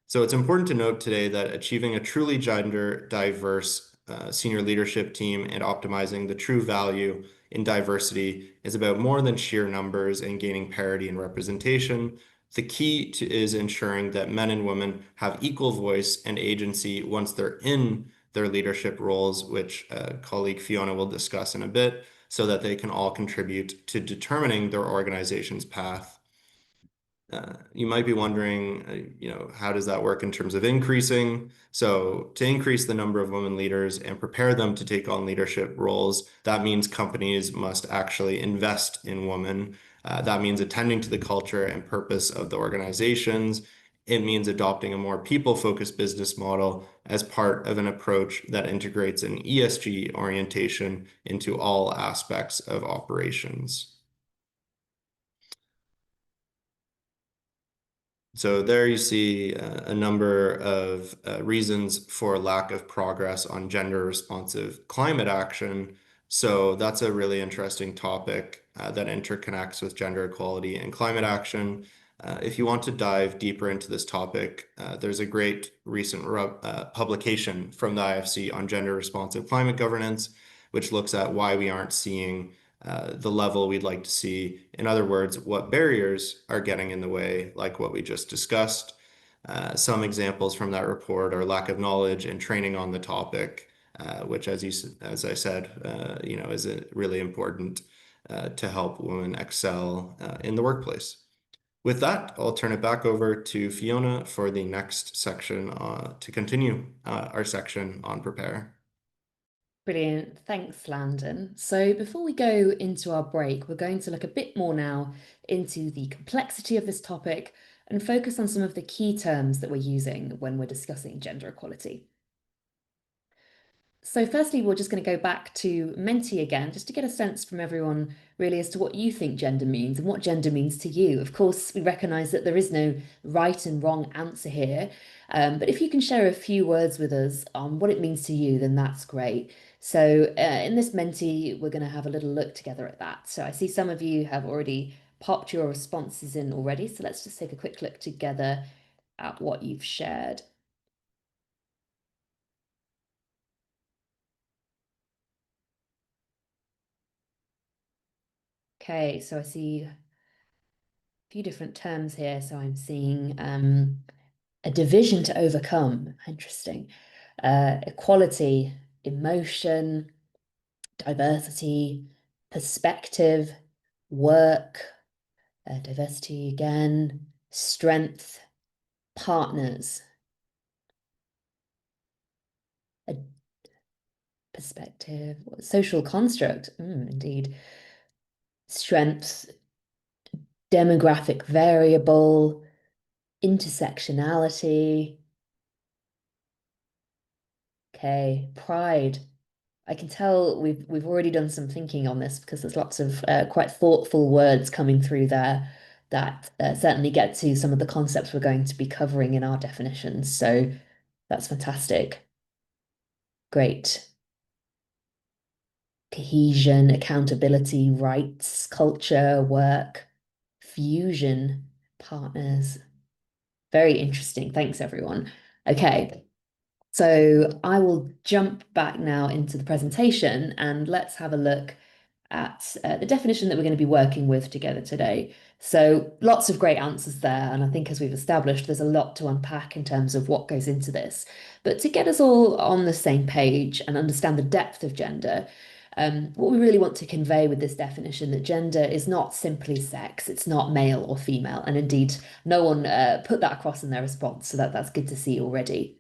So it's important to note today that achieving a truly gender diverse senior leadership team and optimizing the true value in diversity is about more than sheer numbers and gaining parity and representation. The key is ensuring that men and women have equal voice and agency once they're in their leadership roles, which colleague Fiona will discuss in a bit, so that they can all contribute to determining their organization's path. You might be wondering, how does that work in terms of increasing? So to increase the number of women leaders and prepare them to take on leadership roles, that means companies must actually invest in women. That means attending to the culture and purpose of the organizations. It means adopting a more people-focused business model as part of an approach that integrates an ESG orientation into all aspects of operations. So there you see a number of reasons for lack of progress on gender responsive climate action. So that's a really interesting topic that interconnects with gender equality and climate action. If you want to dive deeper into this topic, there's a great recent publication from the IFC on gender responsive climate governance, which looks at why we aren't seeing the level we'd like to see. In other words, what barriers are getting in the way, like what we just discussed. Some examples from that report are lack of knowledge and training on the topic, which, as I said, is really important to help women excel in the workplace. With that, I'll turn it back over to Fiona for the next section to continue our section on Prepare. Brilliant. Thanks, Landon. So before we go into our break, we're going to look a bit more now into the complexity of this topic and focus on some of the key terms that we're using when we're discussing gender equality. So firstly, we're just going to go back to Menti again, just to get a sense from everyone really as to what you think gender means and what gender means to you. Of course, we recognise that there is no right and wrong answer here, but if you can share a few words with us on what it means to you, then that's great. So in this Menti, we're going to have a little look together at that. So I see some of you have already popped your responses in already, so let's just take a quick look together at what you've shared. Okay, so I see a few different terms here. So I'm seeing a division to overcome. Interesting. Equality, emotion, diversity, perspective, work, diversity again, strength, partners, perspective, social construct, indeed. Strength, demographic variable, intersectionality. Okay, pride. I can tell we've already done some thinking on this because there's lots of quite thoughtful words coming through there that certainly get to some of the concepts we're going to be covering in our definitions. So that's fantastic. Great. Cohesion, accountability, rights, culture, work, fusion, partners. Very interesting. Thanks, everyone. Okay. So I will jump back now into the presentation and let's have a look at the definition that we're going to be working with together today. So lots of great answers there. And I think as we've established, there's a lot to unpack in terms of what goes into this. But to get us all on the same page and understand the depth of gender, what we really want to convey with this definition that gender is not simply sex, it's not male or female. And indeed, no one put that across in their response. So that's good to see already.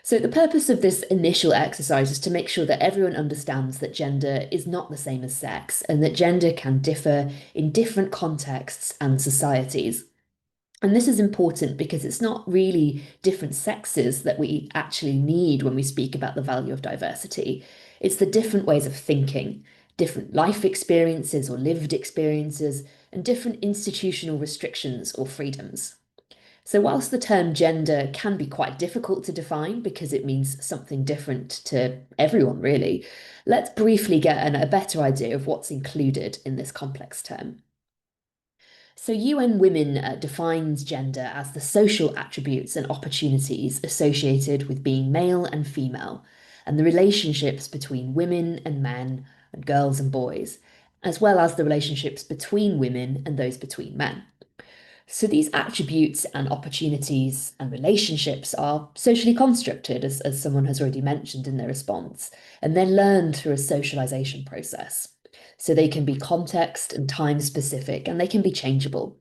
So the purpose of this initial exercise is to make sure that everyone understands that gender is not the same as sex and that gender can differ in different contexts and societies. And this is important because it's not really different sexes that we actually need when we speak about the value of diversity. It's the different ways of thinking, different life experiences or lived experiences, and different institutional restrictions or freedoms. So whilst the term gender can be quite difficult to define because it means something different to everyone, really, let's briefly get a better idea of what's included in this complex term. So UN Women defines gender as the social attributes and opportunities associated with being male and female, and the relationships between women and men and girls and boys, as well as the relationships between women and those between men. So these attributes and opportunities and relationships are socially constructed, as someone has already mentioned in their response, and they're learned through a socialization process. So they can be context and time specific, and they can be changeable.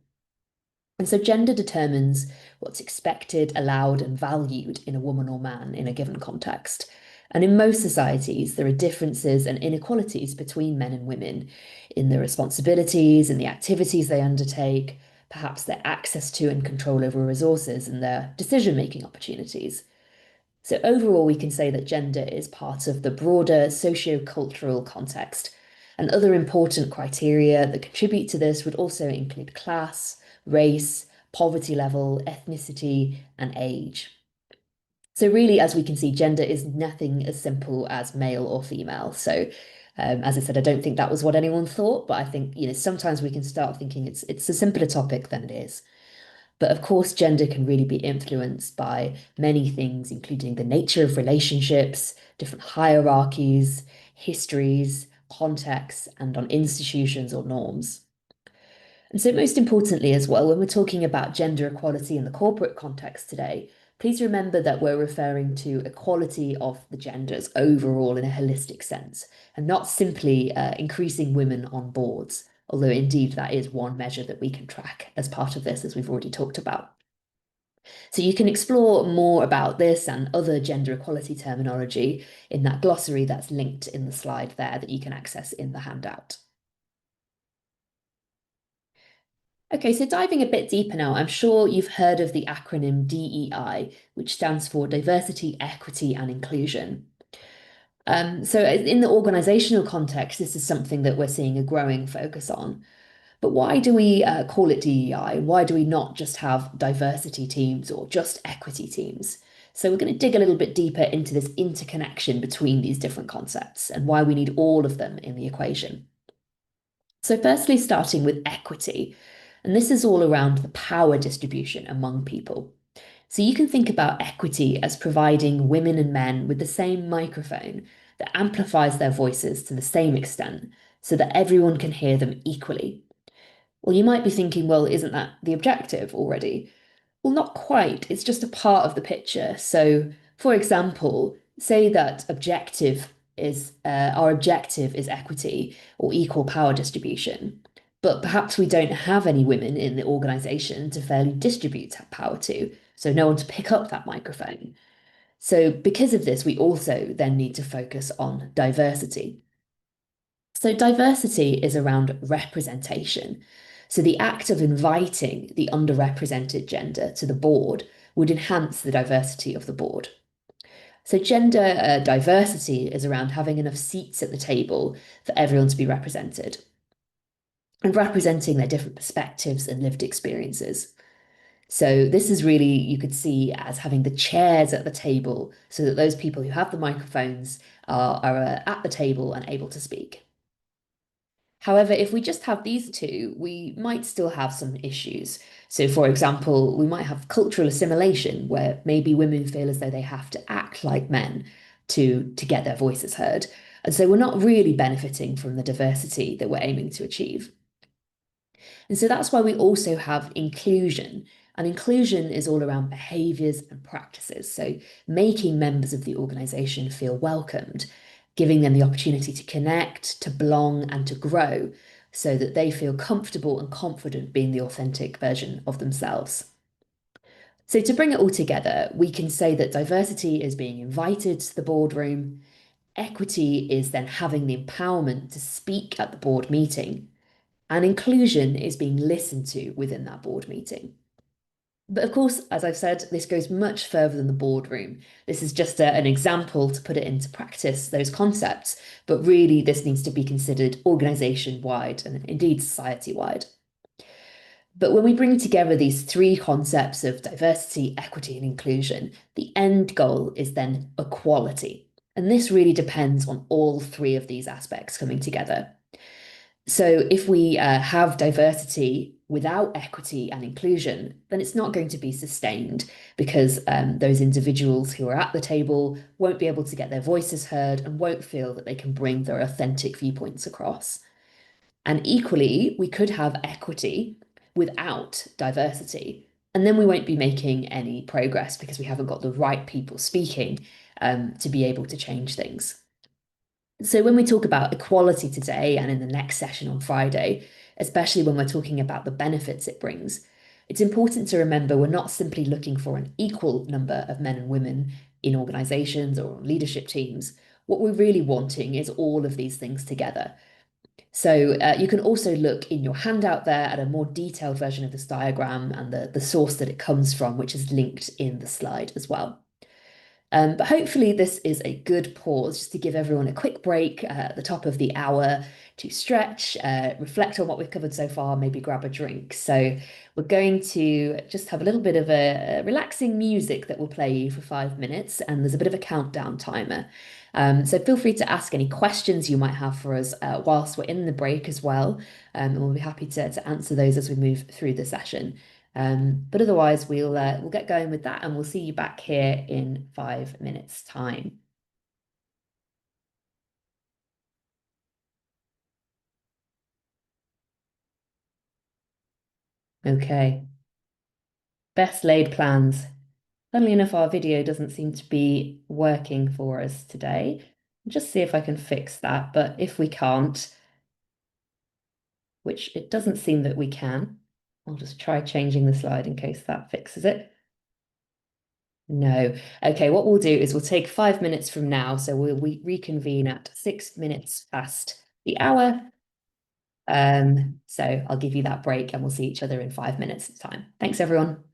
And so gender determines what's expected, allowed, and valued in a woman or man in a given context. And in most societies, there are differences and inequalities between men and women in their responsibilities, in the activities they undertake, perhaps their access to and control over resources, and their decision-making opportunities. So overall, we can say that gender is part of the broader socio-cultural context. And other important criteria that contribute to this would also include class, race, poverty level, ethnicity, and age. So really, as we can see, gender is nothing as simple as male or female. So as I said, I don't think that was what anyone thought, but I think, sometimes we can start thinking it's a simpler topic than it is. But of course, gender can really be influenced by many things, including the nature of relationships, different hierarchies, histories, contexts, and on institutions or norms. And so most importantly as well, when we're talking about gender equality in the corporate context today, please remember that we're referring to equality of the genders overall in a holistic sense, and not simply increasing women on boards, although indeed that is one measure that we can track as part of this, as we've already talked about. So you can explore more about this and other gender equality terminology in that glossary that's linked in the slide there that you can access in the handout. Okay, so diving a bit deeper now, I'm sure you've heard of the acronym DEI, which stands for Diversity, Equity and Inclusion. So in the organizational context, this is something that we're seeing a growing focus on. But why do we call it DEI? Why do we not just have diversity teams or just equity teams? So we're going to dig a little bit deeper into this interconnection between these different concepts and why we need all of them in the equation. So firstly, starting with equity, and this is all around the power distribution among people. So you can think about equity as providing women and men with the same microphone that amplifies their voices to the same extent so that everyone can hear them equally. Well, you might be thinking, well, isn't that the objective already? Well, not quite. It's just a part of the picture. So, for example, say that our objective is equity or equal power distribution, but perhaps we don't have any women in the organization to fairly distribute that power to, so no one to pick up that microphone. So because of this, we also then need to focus on diversity. So diversity is around representation. So the act of inviting the underrepresented gender to the board would enhance the diversity of the board. So gender diversity is around having enough seats at the table for everyone to be represented and representing their different perspectives and lived experiences. So this is really, you could see as having the chairs at the table so that those people who have the microphones are at the table and able to speak. However, if we just have these two, we might still have some issues. So, for example, we might have cultural assimilation where maybe women feel as though they have to act like men to get their voices heard. And so we're not really benefiting from the diversity that we're aiming to achieve. And so that's why we also have inclusion. And inclusion is all around behaviors and practices. So making members of the organization feel welcomed, giving them the opportunity to connect, to belong, and to grow so that they feel comfortable and confident being the authentic version of themselves. So to bring it all together, we can say that diversity is being invited to the boardroom, equity is then having the empowerment to speak at the board meeting, and inclusion is being listened to within that board meeting. But of course, as I've said, this goes much further than the boardroom. This is just an example to put it into practice, those concepts, but really this needs to be considered organisation-wide and indeed society-wide. But when we bring together these three concepts of diversity, equity, and inclusion, the end goal is then equality. And this really depends on all three of these aspects coming together. So if we have diversity without equity and inclusion, then it's not going to be sustained because those individuals who are at the table won't be able to get their voices heard and won't feel that they can bring their authentic viewpoints across. And equally, we could have equity without diversity, and then we won't be making any progress because we haven't got the right people speaking to be able to change things. So when we talk about equality today and in the next session on Friday, especially when we're talking about the benefits it brings, it's important to remember we're not simply looking for an equal number of men and women in organizations or on leadership teams. What we're really wanting is all of these things together. So you can also look in your handout there at a more detailed version of this diagram and the source that it comes from, which is linked in the slide as well. But hopefully this is a good pause just to give everyone a quick break at the top of the hour to stretch, reflect on what we've covered so far, maybe grab a drink. So we're going to just have a little bit of a relaxing music that will play you for 5 minutes, and there's a bit of a countdown timer. So feel free to ask any questions you might have for us whilst we're in the break as well, and we'll be happy to answer those as we move through the session. But otherwise, we'll get going with that, and we'll see you back here in 5 minutes' time. Okay. Best laid plans. Funnily enough, our video doesn't seem to be working for us today. Just see if I can fix that. But if we can't, which it doesn't seem that we can, I'll just try changing the slide in case that fixes it. No. Okay, what we'll do is we'll take 5 minutes from now. So we'll reconvene at 6 minutes past the hour. So I'll give you that break and we'll see each other in 5 minutes time. Thanks, everyone.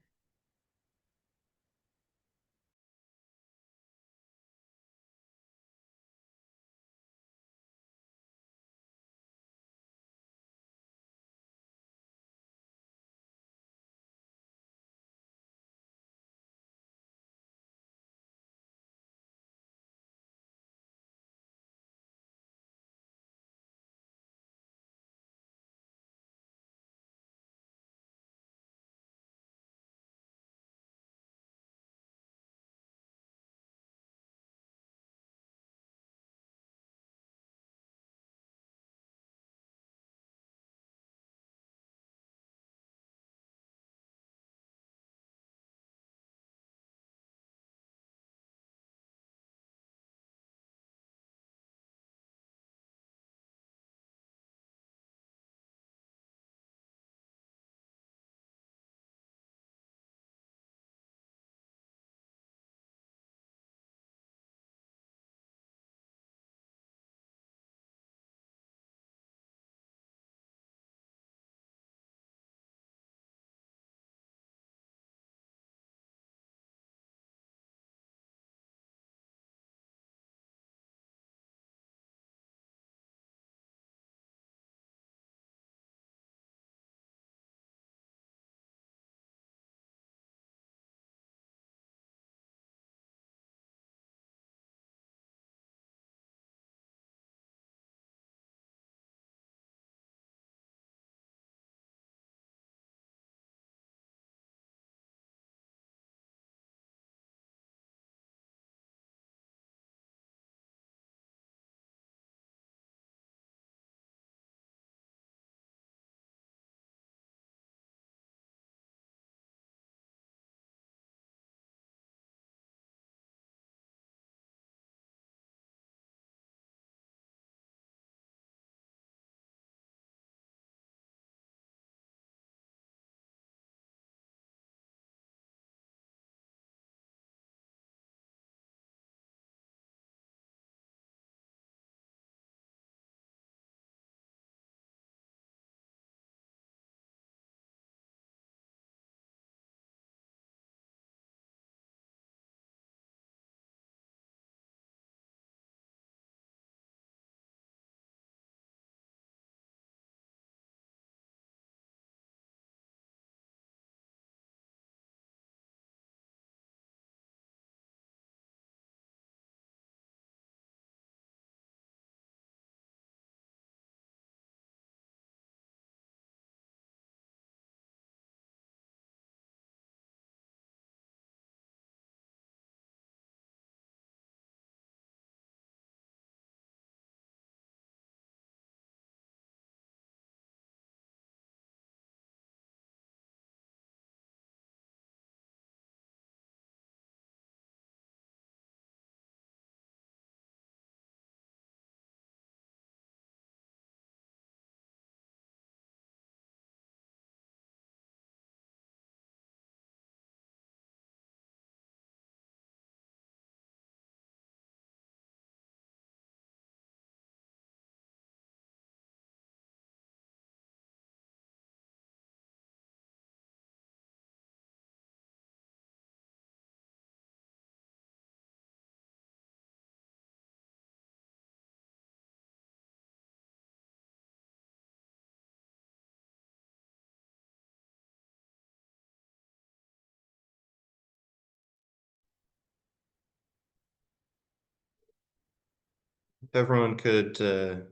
if everyone could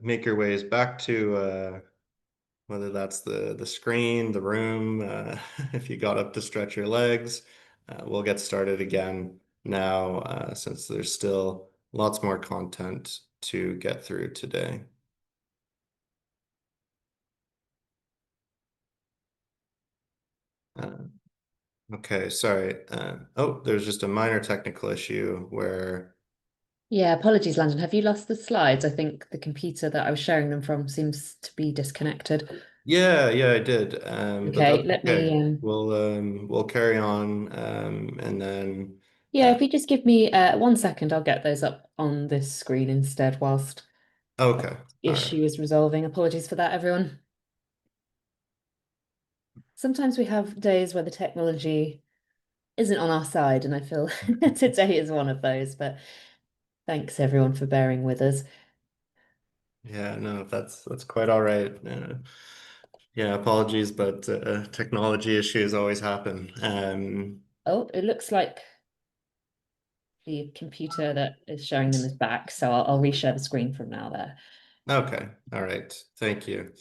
make your ways back to whether that's the screen, the room, if you got up to stretch your legs, we'll get started again now since there's still lots more content to get through today. Okay, sorry. Oh, there's just a minor technical issue where... Yeah, apologies, Landon. Have you lost the slides? I think the computer that I was sharing them from seems to be disconnected. Yeah, I did. But Okay, that's let okay. me We'll carry on and then yeah, if you just give me 1 second, I'll get those up on this screen instead whilst okay. the All right. issue is resolving. Apologies for that, everyone. Sometimes we have days where the technology isn't on our side, and I feel today is one of those, but thanks everyone for bearing with us. Yeah, no, that's quite all right. Yeah, apologies, but technology issues always happen. Oh, it looks like the computer that is showing them is back, so I'll reshare the screen from now there. Okay, all right. Thank you.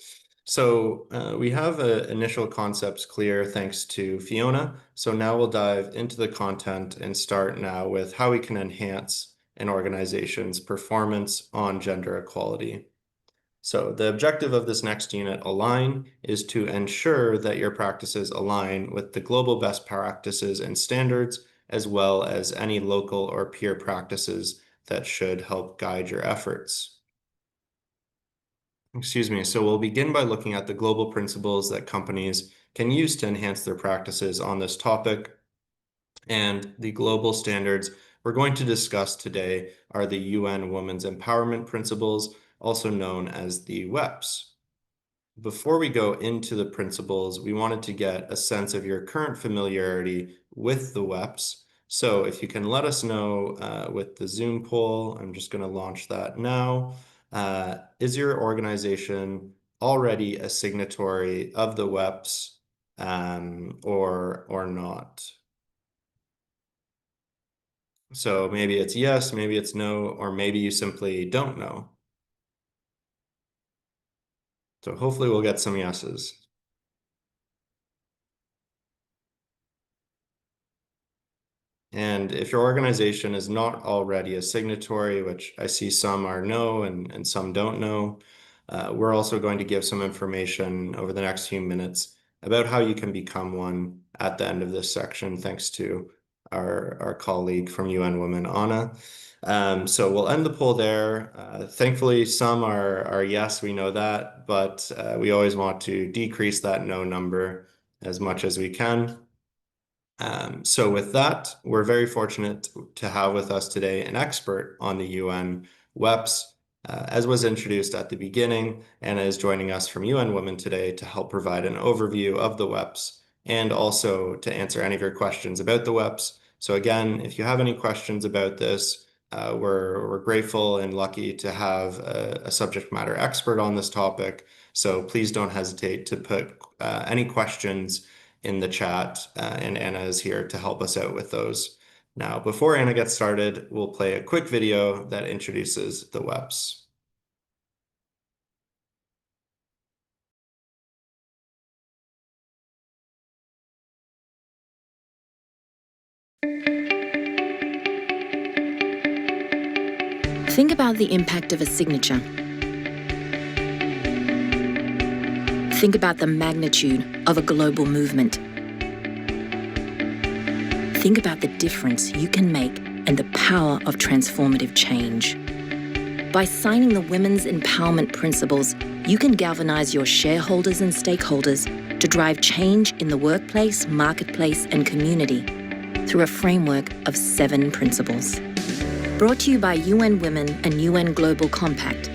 So we have initial concepts clear thanks to Fiona. So now we'll dive into the content and start now with how we can enhance an organization's performance on gender equality. So the objective of this next unit, Align, is to ensure that your practices align with the global best practices and standards, as well as any local or peer practices that should help guide your efforts. Excuse me. So we'll begin by looking at the global principles that companies can use to enhance their practices on this topic. And the global standards we're going to discuss today are the UN Women's Empowerment Principles, also known as the WEPs. Before we go into the principles, we wanted to get a sense of your current familiarity with the WEPs. So if you can let us know with the Zoom poll, I'm just going to launch that now. Is your organization already a signatory of the WEPs or not? So maybe it's yes, maybe it's no, or maybe you simply don't know. So hopefully we'll get some yeses. And if your organization is not already a signatory, which I see some are no and some don't know, we're also going to give some information over the next few minutes about how you can become one at the end of this section, thanks to our colleague from UN Women, Anna. So we'll end the poll there. Thankfully, some are yes, we know that, but we always want to decrease that no number as much as we can. So with that, we're very fortunate to have with us today an expert on the UN WEPs, as was introduced at the beginning. Anna is joining us from UN Women today to help provide an overview of the WEPs and also to answer any of your questions about the WEPs. So again, if you have any questions about this, we're grateful and lucky to have a subject matter expert on this topic. So please don't hesitate to put any questions in the chat, and Anna is here to help us out with those. Now, before Anna gets started, we'll play a quick video that introduces the WEPs. Think about the impact of a signature. Think about the magnitude of a global movement. Think about the difference you can make and the power of transformative change. By signing the Women's Empowerment Principles, you can galvanize your shareholders and stakeholders to drive change in the workplace, marketplace, and community through a framework of 7 principles. Brought to you by UN Women and UN Global Compact,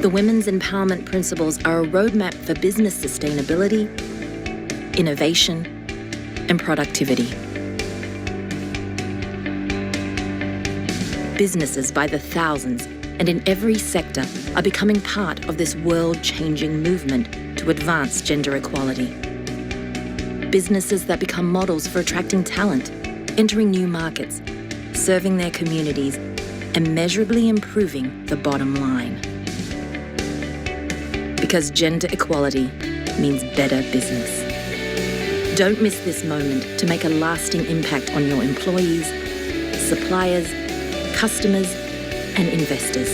the Women's Empowerment Principles are a roadmap for business sustainability, innovation, and productivity. Businesses by the thousands and in every sector are becoming part of this world-changing movement to advance gender equality. Businesses that become models for attracting talent, entering new markets, serving their communities, immeasurably improving the bottom line. Because gender equality means better business. Don't miss this moment to make a lasting impact on your employees, suppliers, customers, and investors.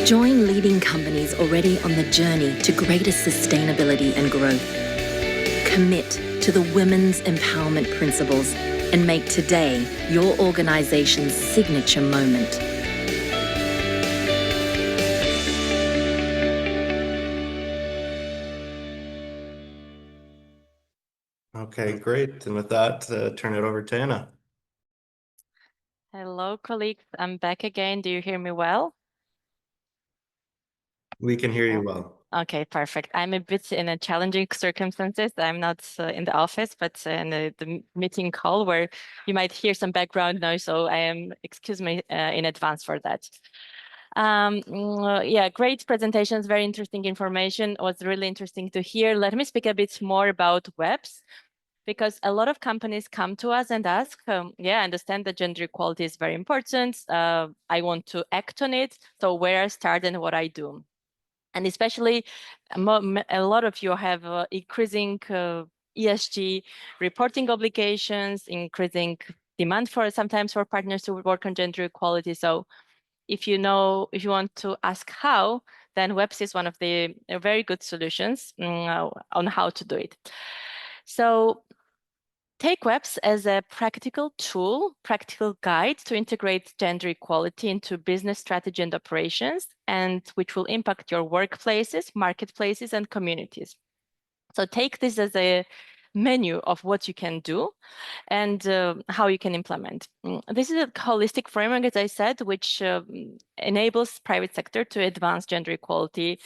Join leading companies already on the journey to greater sustainability and growth. Commit to the women's empowerment principles and make today your organization's signature moment. Okay, great. And with that, turn it over to Anna. Hello, colleagues. I'm back again. Do you hear me well? We can hear you well. Okay, perfect. I'm a bit in a challenging circumstances. I'm not in the office, but in the meeting call where you might hear some background noise. So I am, excuse me in advance for that. Yeah, great presentations, very interesting information. It was really interesting to hear. Let me speak a bit more about webs, because a lot of companies come to us and ask, yeah, I understand that gender equality is very important. I want to act on it. So where I start and what I do. And especially a lot of you have increasing ESG reporting obligations, increasing demand for sometimes for partners to work on gender equality. So if you want to ask how, then WEBS is one of the very good solutions on how to do it. So take WEBS as a practical tool, practical guide to integrate gender equality into business strategy and operations, and which will impact your workplaces, marketplaces, and communities. So take this as a menu of what you can do and how you can implement. This is a holistic framework, as I said, which enables private sector to advance gender equality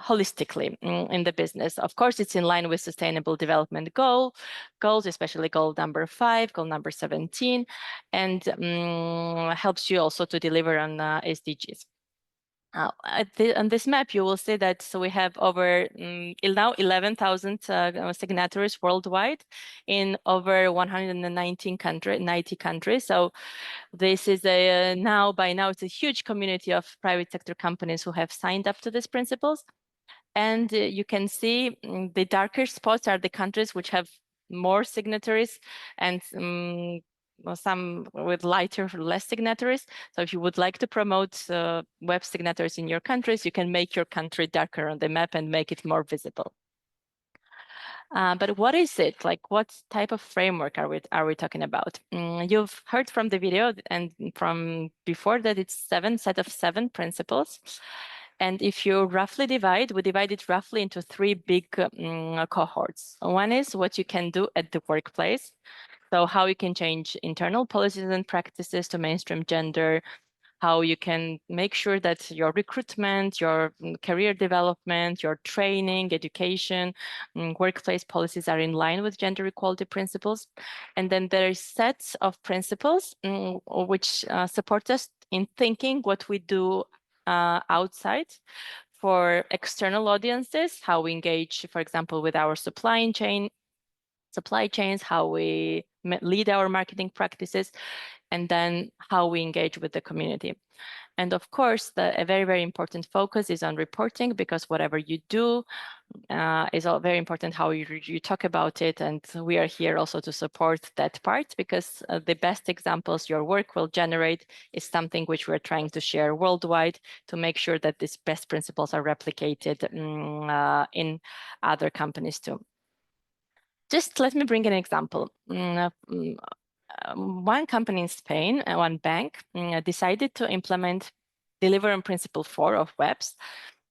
holistically in the business. Of course, it's in line with Sustainable Development goals, especially goal number 5, goal number 17, and helps you also to deliver on SDGs. On this map, you will see that we have over now 11,000 signatories worldwide in over 190 countries. So this is by now it's a huge community of private sector companies who have signed up to these principles. And you can see the darker spots are the countries which have more signatories, and some with lighter, less signatories. So if you would like to promote web signatories in your countries, you can make your country darker on the map and make it more visible. But what is it? Like, what type of framework are we talking about? You've heard from the video and from before that it's 7 principles. And if you roughly we divide it roughly into 3 big cohorts. One is what you can do at the workplace. So how you can change internal policies and practices to mainstream gender, how you can make sure that your recruitment, your career development, your training, education, workplace policies are in line with gender equality principles. And then there is sets of principles which support us in thinking what we do outside for external audiences, how we engage, for example, with our supply chains, how we lead our marketing practices, and then how we engage with the community. And of course, a very, very important focus is on reporting, because whatever you do is all very important how you talk about it. And we are here also to support that part, because the best examples your work will generate is something which we're trying to share worldwide to make sure that these best principles are replicated in other companies too. Just let me bring an example. One company in Spain, one bank, decided to implement Deliver on Principle 4 of WEBS,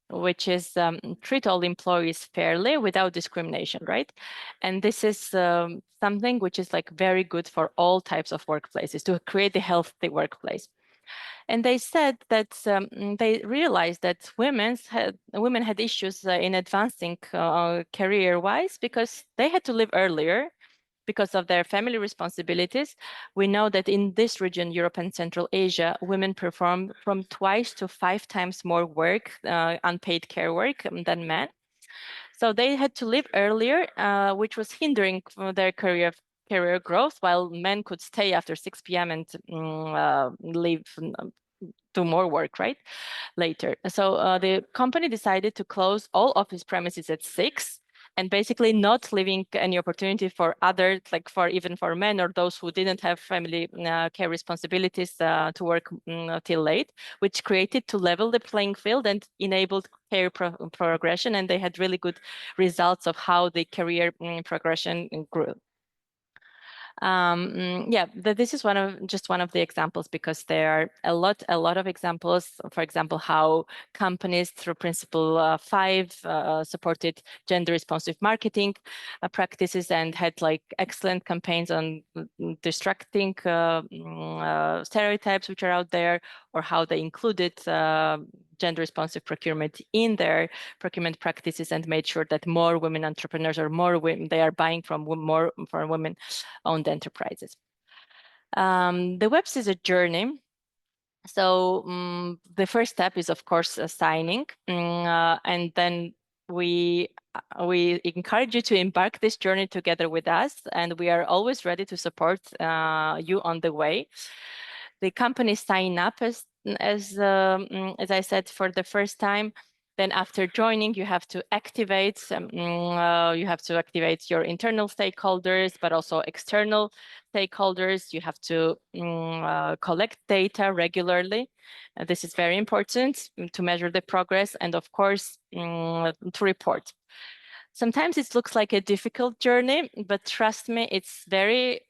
which is treat all employees fairly without discrimination, right? And this is something which is like very good for all types of workplaces to create a healthy workplace. And they said that they realized that women had issues in advancing career-wise because they had to leave earlier because of their family responsibilities. We know that in this region, Europe and Central Asia, women perform from 2 to 5 times more work, unpaid care work than men. So they had to leave earlier, which was hindering their career career growth, while men could stay after 6 p.m. and leave, do more work, right, later. So the company decided to close all office premises at 6, and basically not leaving any opportunity for others, like even for men or those who didn't have family care responsibilities to work till late, which created to level the playing field and enabled career progression. And they had really good results of how the career progression grew. Yeah, this is just one of the examples, because there are a lot of examples. For example, how companies through Principle 5 supported gender responsive marketing practices and had like excellent campaigns on distracting stereotypes which are out there, or how they included gender responsive procurement in their procurement practices and made sure that more women entrepreneurs, or more women, they are buying from more women owned enterprises. The WEBs is a journey. So the first step is, of course, signing, and then we encourage you to embark this journey together with us, and we are always ready to support you on the way. The companies sign up as I said, for the first time. Then after joining, you have to activate your internal stakeholders, but also external stakeholders. You have to collect data regularly. This is very important to measure the progress, and of course, to report. Sometimes it looks like a difficult journey, but trust me, it's very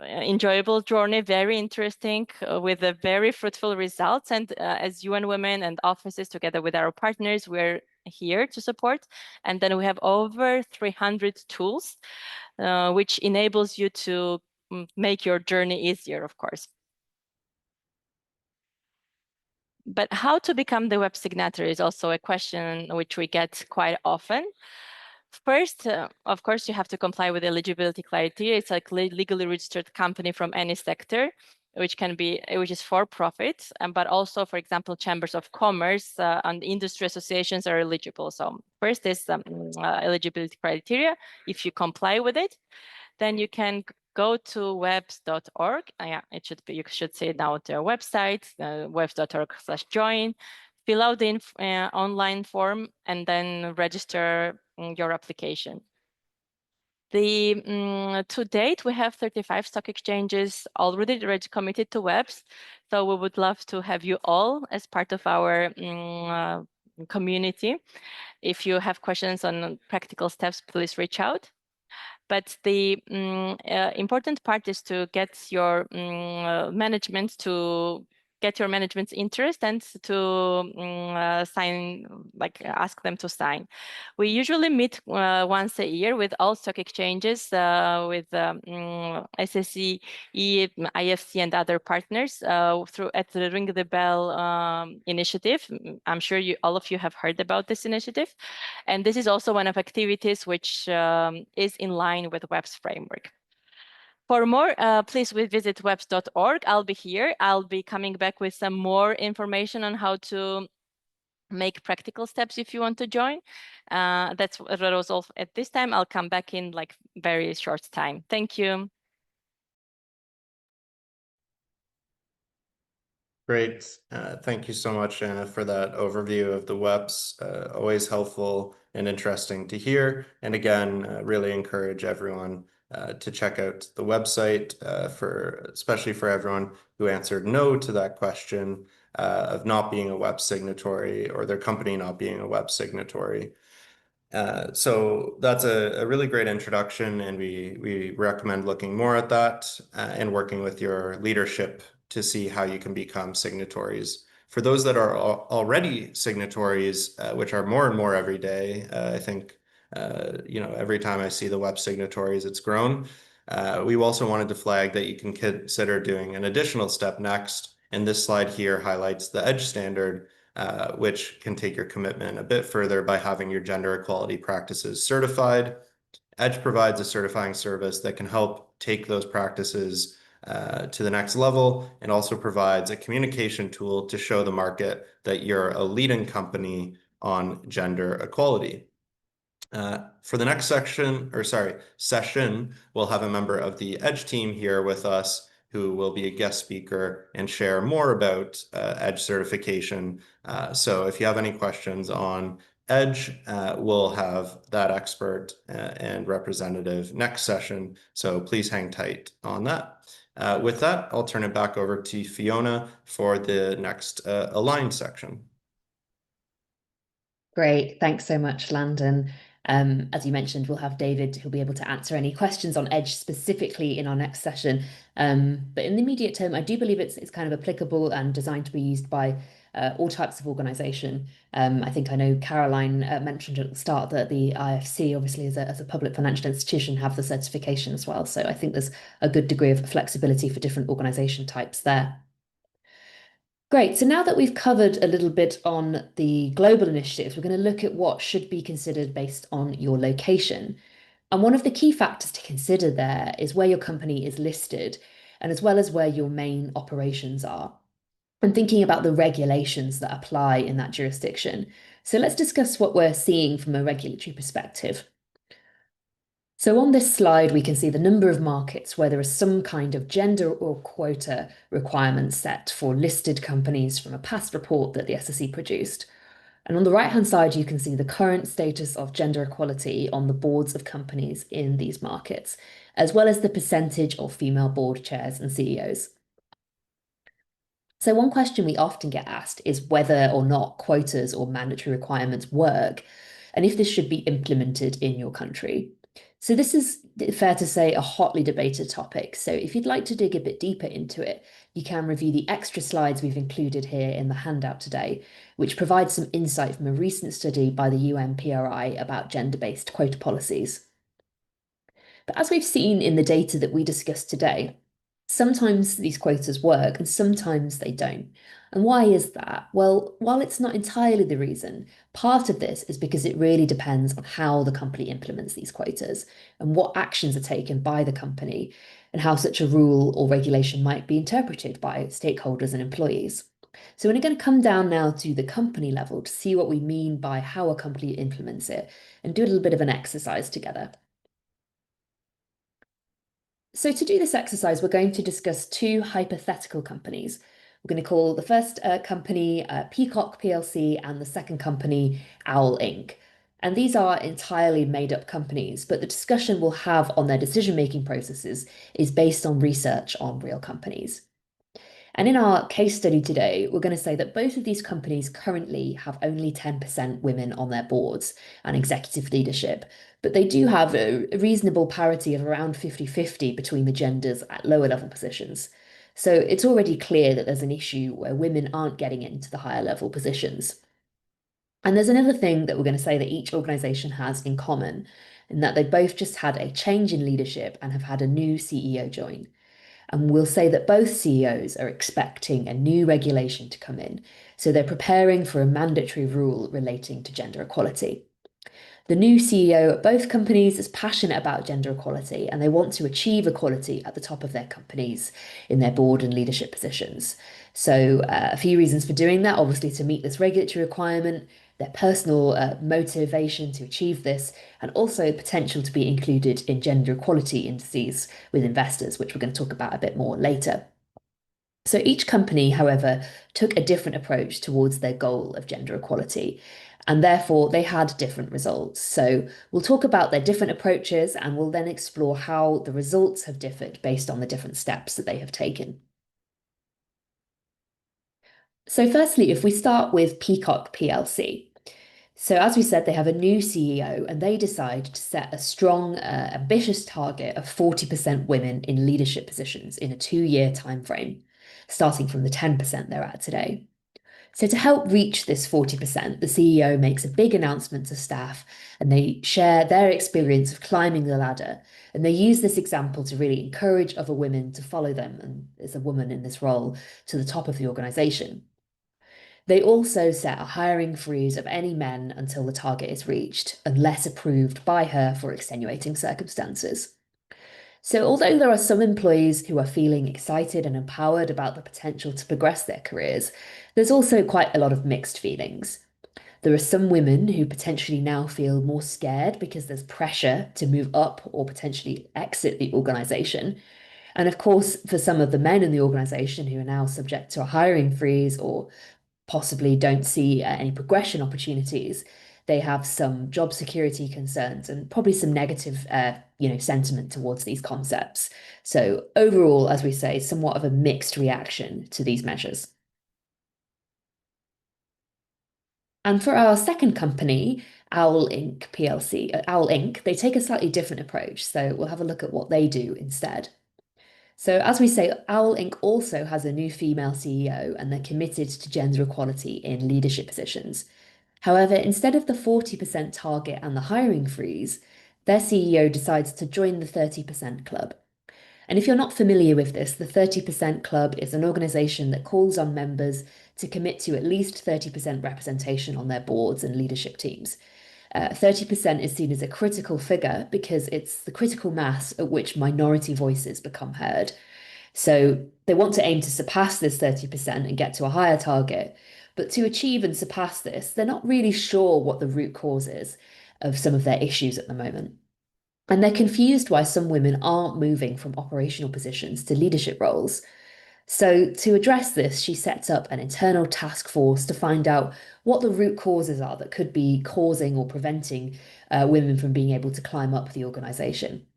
enjoyable journey, very interesting, with a very fruitful results. And as UN Women and offices, together with our partners, we're here to support. And then we have over 300 tools, which enables you to make your journey easier, of course. But how to become the web signatory is also a question which we get quite often. First, of course, you have to comply with eligibility criteria. It's like legally registered company from any sector, which is for profit, but also, for example, chambers of commerce and industry associations are eligible. So first is eligibility criteria. If you comply with it, then you can go to webs.org. Yeah, you should see it now at their website, webs.org/join. Fill out the online form and then register your application. To date, we have 35 stock exchanges already committed to WEBs. So we would love to have you all as part of our community. If you have questions on practical steps, please reach out. But the important part is to get your management's interest and to sign, ask them to sign. We usually meet once a year with all stock exchanges, with SSE, IFC, and other partners at the Ring the Bell initiative. I'm sure all of you have heard about this initiative. And this is also one of activities which is in line with WEB's framework. For more, please visit webs.org. I'll be here. I'll be coming back with some more information on how to make practical steps if you want to join. That's what was all at this time. I'll come back in very short time. Thank you. Great. Thank you so much, Anna, for that overview of the WEBs. Always helpful and interesting to hear. And again, really encourage everyone to check out the website, especially for everyone who answered no to that question of not being a web signatory, or their company not being a web signatory. So that's a really great introduction, and we recommend looking more at that and working with your leadership to see how you can become signatories. For those that are already signatories, which are more and more every day, I think every time I see the web signatories, it's grown. We also wanted to flag that you can consider doing an additional step next, and this slide here highlights the EDGE standard, which can take your commitment a bit further by having your gender equality practices certified. EDGE provides a certifying service that can help take those practices to the next level, and also provides a communication tool to show the market that you're a leading company on gender equality. For the next session, we'll have a member of the EDGE team here with us who will be a guest speaker and share more about EDGE certification. So if you have any questions on EDGE, we'll have that expert and representative next session. So please hang tight on that. With that, I'll turn it back over to Fiona for the next aligned section. Great. Thanks so much, Landon. As you mentioned, we'll have David who'll be able to answer any questions on EDGE specifically in our next session. But in the immediate term, I do believe it's kind of applicable and designed to be used by all types of organisation. I think I know Caroline mentioned at the start that the IFC, obviously as a public financial institution, have the certification as well. So I think there's a good degree of flexibility for different organisation types there. Great. So now that we've covered a little bit on the global initiatives, we're going to look at what should be considered based on your location. And one of the key factors to consider there is where your company is listed, and as well as where your main operations are, and thinking about the regulations that apply in that jurisdiction. So let's discuss what we're seeing from a regulatory perspective. So on this slide, we can see the number of markets where there is some kind of gender or quota requirement set for listed companies from a past report that the SSE produced. And on the right-hand side, you can see the current status of gender equality on the boards of companies in these markets, as well as the percentage of female board chairs and CEOs. So one question we often get asked is whether or not quotas or mandatory requirements work, and if this should be implemented in your country. So this is, fair to say, a hotly debated topic. So if you'd like to dig a bit deeper into it, you can review the extra slides we've included here in the handout today, which provides some insight from a recent study by the UNPRI about gender-based quota policies. But as we've seen in the data that we discussed today, sometimes these quotas work and sometimes they don't. And why is that? Well, while it's not entirely the reason, part of this is because it really depends on how the company implements these quotas and what actions are taken by the company and how such a rule or regulation might be interpreted by stakeholders and employees. So we're going to come down now to the company level to see what we mean by how a company implements it and do a little bit of an exercise together. So to do this exercise, we're going to discuss two hypothetical companies. We're going to call the first company Peacock PLC and the second company Owl Inc. And these are entirely made-up companies, but the discussion we'll have on their decision-making processes is based on research on real companies. And in our case study today, we're going to say that both of these companies currently have only 10% women on their boards and executive leadership, but they do have a reasonable parity of around 50-50 between the genders at lower level positions. So it's already clear that there's an issue where women aren't getting into the higher level positions. And there's another thing that we're going to say that each organisation has in common, in that they both just had a change in leadership and have had a new CEO join. And we'll say that both CEOs are expecting a new regulation to come in, so they're preparing for a mandatory rule relating to gender equality. The new CEO at both companies is passionate about gender equality and they want to achieve equality at the top of their companies in their board and leadership positions. So a few reasons for doing that, obviously to meet this regulatory requirement, their personal motivation to achieve this, and also potential to be included in gender equality indices with investors, which we're going to talk about a bit more later. So each company, however, took a different approach towards their goal of gender equality, and therefore they had different results. So we'll talk about their different approaches and we'll then explore how the results have differed based on the different steps that they have taken. So firstly, if we start with Peacock PLC. So as we said, they have a new CEO and they decide to set a strong, ambitious target of 40% women in leadership positions in a 2-year timeframe, starting from the 10% they're at today. So to help reach this 40%, the CEO makes a big announcement to staff and they share their experience of climbing the ladder. And they use this example to really encourage other women to follow them, and as a woman in this role, to the top of the organisation. They also set a hiring freeze of any men until the target is reached, unless approved by her for extenuating circumstances. So although there are some employees who are feeling excited and empowered about the potential to progress their careers, there's also quite a lot of mixed feelings. There are some women who potentially now feel more scared because there's pressure to move up or potentially exit the organization. And of course, for some of the men in the organization who are now subject to a hiring freeze or possibly don't see any progression opportunities, they have some job security concerns and probably some negative, sentiment towards these concepts. So overall, as we say, somewhat of a mixed reaction to these measures. And for our second company, Owl Inc. PLC, Owl Inc., they take a slightly different approach. So we'll have a look at what they do instead. So as we say, Owl Inc. also has a new female CEO and they're committed to gender equality in leadership positions. However, instead of the 40% target and the hiring freeze, their CEO decides to join the 30% club. And if you're not familiar with this, the 30% club is an organization that calls on members to commit to at least 30% representation on their boards and leadership teams. 30% is seen as a critical figure because it's the critical mass at which minority voices become heard. So they want to aim to surpass this 30% and get to a higher target. But to achieve and surpass this, they're not really sure what the root cause is of some of their issues at the moment. And they're confused why some women aren't moving from operational positions to leadership roles. So, to address this, she sets up an internal task force to find out what the root causes are that could be causing or preventing women from being able to climb up the organization.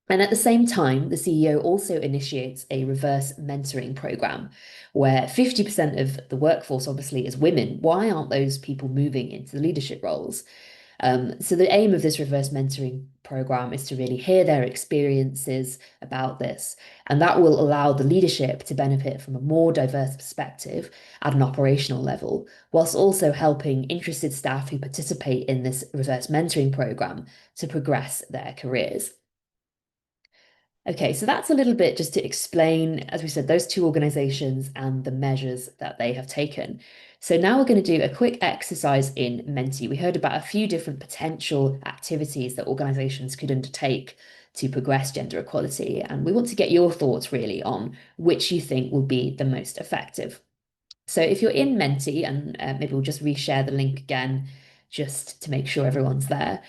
And at the same time, the CEO also initiates a reverse mentoring program where 50% of the workforce obviously is women. Why aren't those people moving into the leadership roles? So the aim of this reverse mentoring program is to really hear their experiences about this, and that will allow the leadership to benefit from a more diverse perspective at an operational level, whilst also helping interested staff who participate in this reverse mentoring program to progress their careers. Okay, so that's a little bit just to explain, as we said, those two organizations and the measures that they have taken. So now we're going to do a quick exercise in Menti. We heard about a few different potential activities that organizations could undertake to progress gender equality, and we want to get your thoughts really on which you think will be the most effective. So if you're in Menti, and maybe we'll just reshare the link again, just to make sure everyone's there.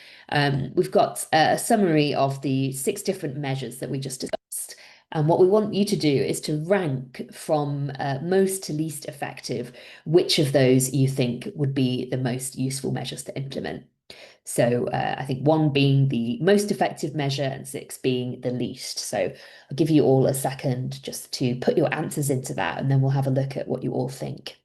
We've got a summary of the 6 different measures that we just discussed. And what we want you to do is to rank from most to least effective, which of those you think would be the most useful measures to implement. So I think 1 being the most effective measure and 6 being the least. So I'll give you all a second just to put your answers into that, and then we'll have a look at what you all think.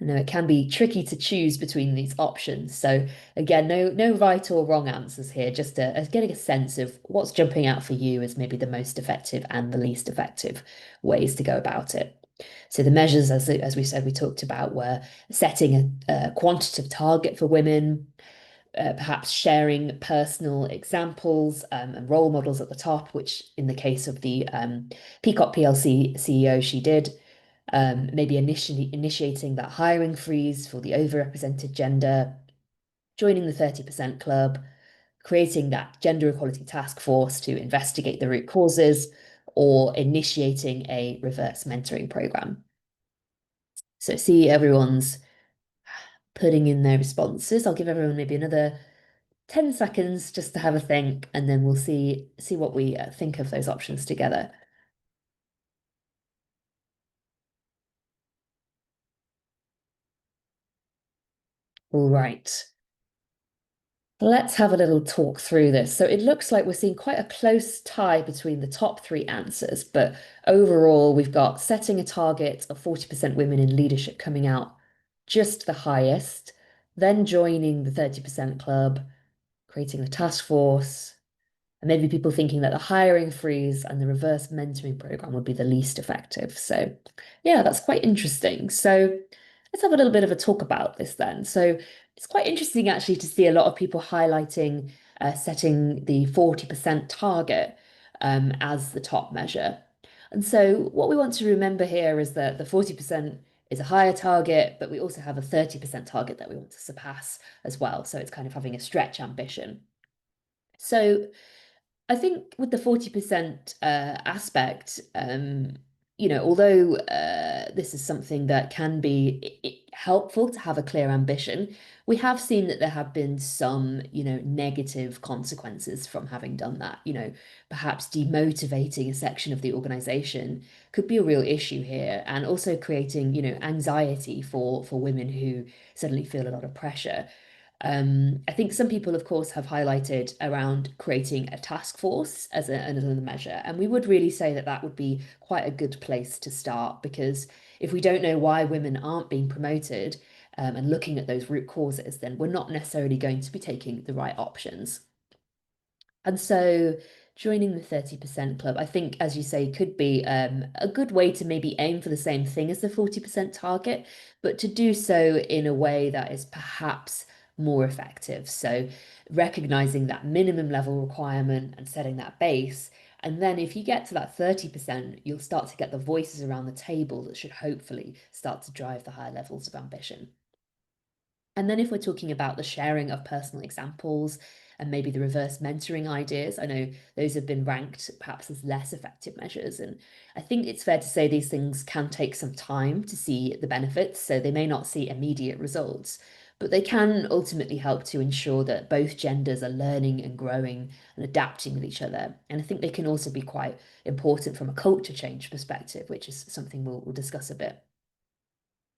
I know it can be tricky to choose between these options. So again, no right or wrong answers here, just getting a sense of what's jumping out for you as maybe the most effective and the least effective ways to go about it. So the measures, as we said, we talked about were setting a quantitative target for women, perhaps sharing personal examples and role models at the top, which in the case of the Peacock PLC CEO, she did. Maybe initiating that hiring freeze for the overrepresented gender, joining the 30% club, creating that gender equality task force to investigate the root causes, or initiating a reverse mentoring program. So see everyone's putting in their responses. I'll give everyone maybe another 10 seconds just to have a think, and then we'll see what we think of those options together. All right. Let's have a little talk through this. So it looks like we're seeing quite a close tie between the top 3 answers, but overall we've got setting a target of 40% women in leadership coming out just the highest, then joining the 30% club, creating a task force, and maybe people thinking that the hiring freeze and the reverse mentoring program would be the least effective. So yeah, that's quite interesting. So let's have a little bit of a talk about this then. So it's quite interesting actually to see a lot of people highlighting setting the 40% target as the top measure. And so what we want to remember here is that the 40% is a higher target, but we also have a 30% target that we want to surpass as well. So it's kind of having a stretch ambition. So I think with the 40% aspect, although this is something that can be helpful to have a clear ambition, we have seen that there have been some, negative consequences from having done that. Perhaps demotivating a section of the organization could be a real issue here, and also creating, anxiety for women who suddenly feel a lot of pressure. I think some people, of course, have highlighted around creating a task force as another measure. And we would really say that that would be quite a good place to start, because if we don't know why women aren't being promoted, and looking at those root causes, then we're not necessarily going to be taking the right options. And so joining the 30% club, I think, as you say, could be a good way to maybe aim for the same thing as the 40% target, but to do so in a way that is perhaps more effective. So recognizing that minimum level requirement and setting that base. And then if you get to that 30%, you'll start to get the voices around the table that should hopefully start to drive the higher levels of ambition. And then if we're talking about the sharing of personal examples and maybe the reverse mentoring ideas, I know those have been ranked perhaps as less effective measures. And I think it's fair to say these things can take some time to see the benefits, so they may not see immediate results, but they can ultimately help to ensure that both genders are learning and growing and adapting with each other. And I think they can also be quite important from a culture change perspective, which is something we'll discuss a bit.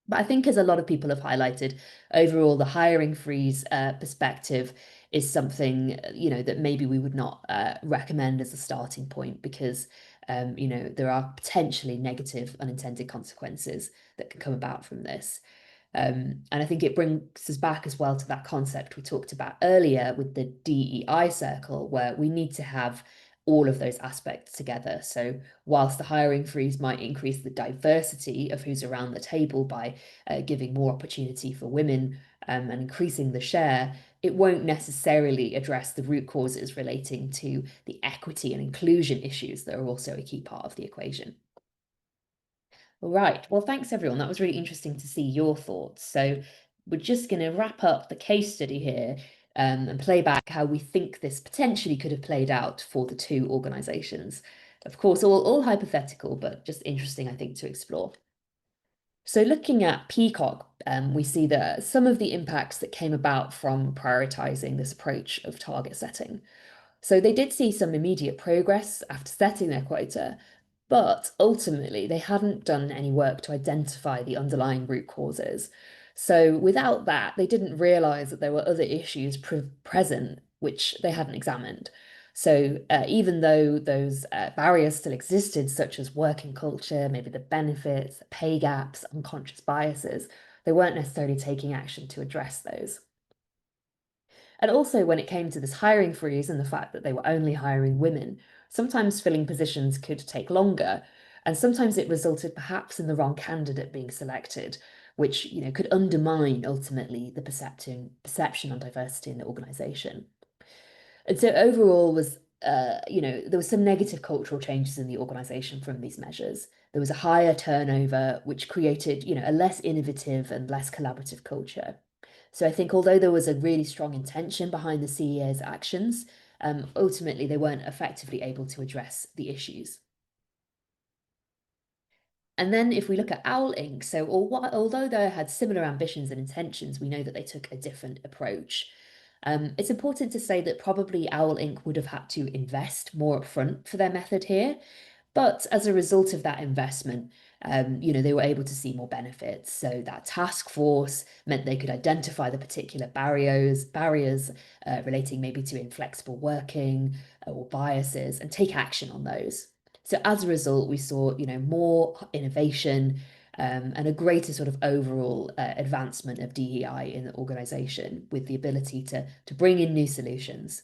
But I think, as a lot of people have highlighted, overall, the hiring freeze perspective is something, that maybe we would not recommend as a starting point, because, there are potentially negative unintended consequences that can come about from this. And I think it brings us back as well to that concept we talked about earlier with the DEI circle, where we need to have all of those aspects together. So whilst the hiring freeze might increase the diversity of who's around the table by giving more opportunity for women, and increasing the share, it won't necessarily address the root causes relating to the equity and inclusion issues that are also a key part of the equation. All right. Well, thanks everyone. That was really interesting to see your thoughts. So we're just going to wrap up the case study here, and play back how we think this potentially could have played out for the two organizations. Of course, all hypothetical, but just interesting, I think, to explore. So looking at Peacock, we see that some of the impacts that came about from prioritizing this approach of target setting. So they did see some immediate progress after setting their quota, but ultimately they hadn't done any work to identify the underlying root causes. So without that, they didn't realize that there were other issues present which they hadn't examined. So even though those barriers still existed, such as working culture, maybe the benefits, the pay gaps, unconscious biases, they weren't necessarily taking action to address those. And also, when it came to this hiring freeze and the fact that they were only hiring women, sometimes filling positions could take longer, and sometimes it resulted perhaps in the wrong candidate being selected, which could undermine ultimately the perception on diversity in the organization. And so overall there was some negative cultural changes in the organization from these measures. There was a higher turnover, which created a less innovative and less collaborative culture. So I think although there was a really strong intention behind the CEO's actions, ultimately they weren't effectively able to address the issues. And then if we look at Owl Inc., so although they had similar ambitions and intentions, we know that they took a different approach. It's important to say that probably Owl Inc. would have had to invest more upfront for their method here. But as a result of that investment, they were able to see more benefits. So that task force meant they could identify the particular barriers relating maybe to inflexible working or biases, and take action on those. So as a result, we saw, more innovation, and a greater sort of overall advancement of DEI in the organization, with the ability to bring in new solutions.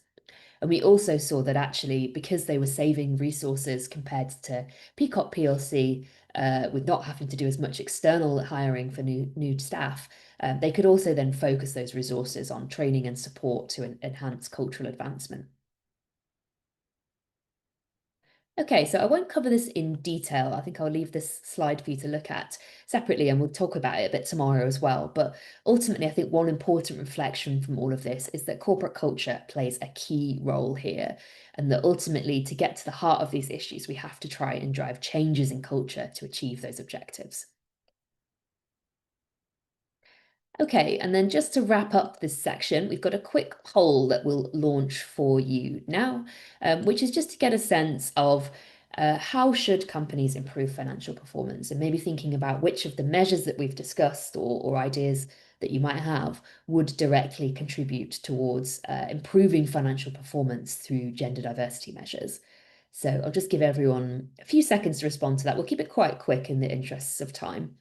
And we also saw that actually, because they were saving resources compared to Peacock PLC, with not having to do as much external hiring for new staff, they could also then focus those resources on training and support to enhance cultural advancement. Okay, so I won't cover this in detail. I think I'll leave this slide for you to look at separately, and we'll talk about it a bit tomorrow as well. But ultimately, I think one important reflection from all of this is that corporate culture plays a key role here, and that ultimately, to get to the heart of these issues, we have to try and drive changes in culture to achieve those objectives. Okay, and then just to wrap up this section, we've got a quick poll that we'll launch for you now, which is just to get a sense of how should companies improve financial performance, and maybe thinking about which of the measures that we've discussed or ideas that you might have would directly contribute towards improving financial performance through gender diversity measures. So I'll just give everyone a few seconds to respond to that. We'll keep it quite quick in the interests of time.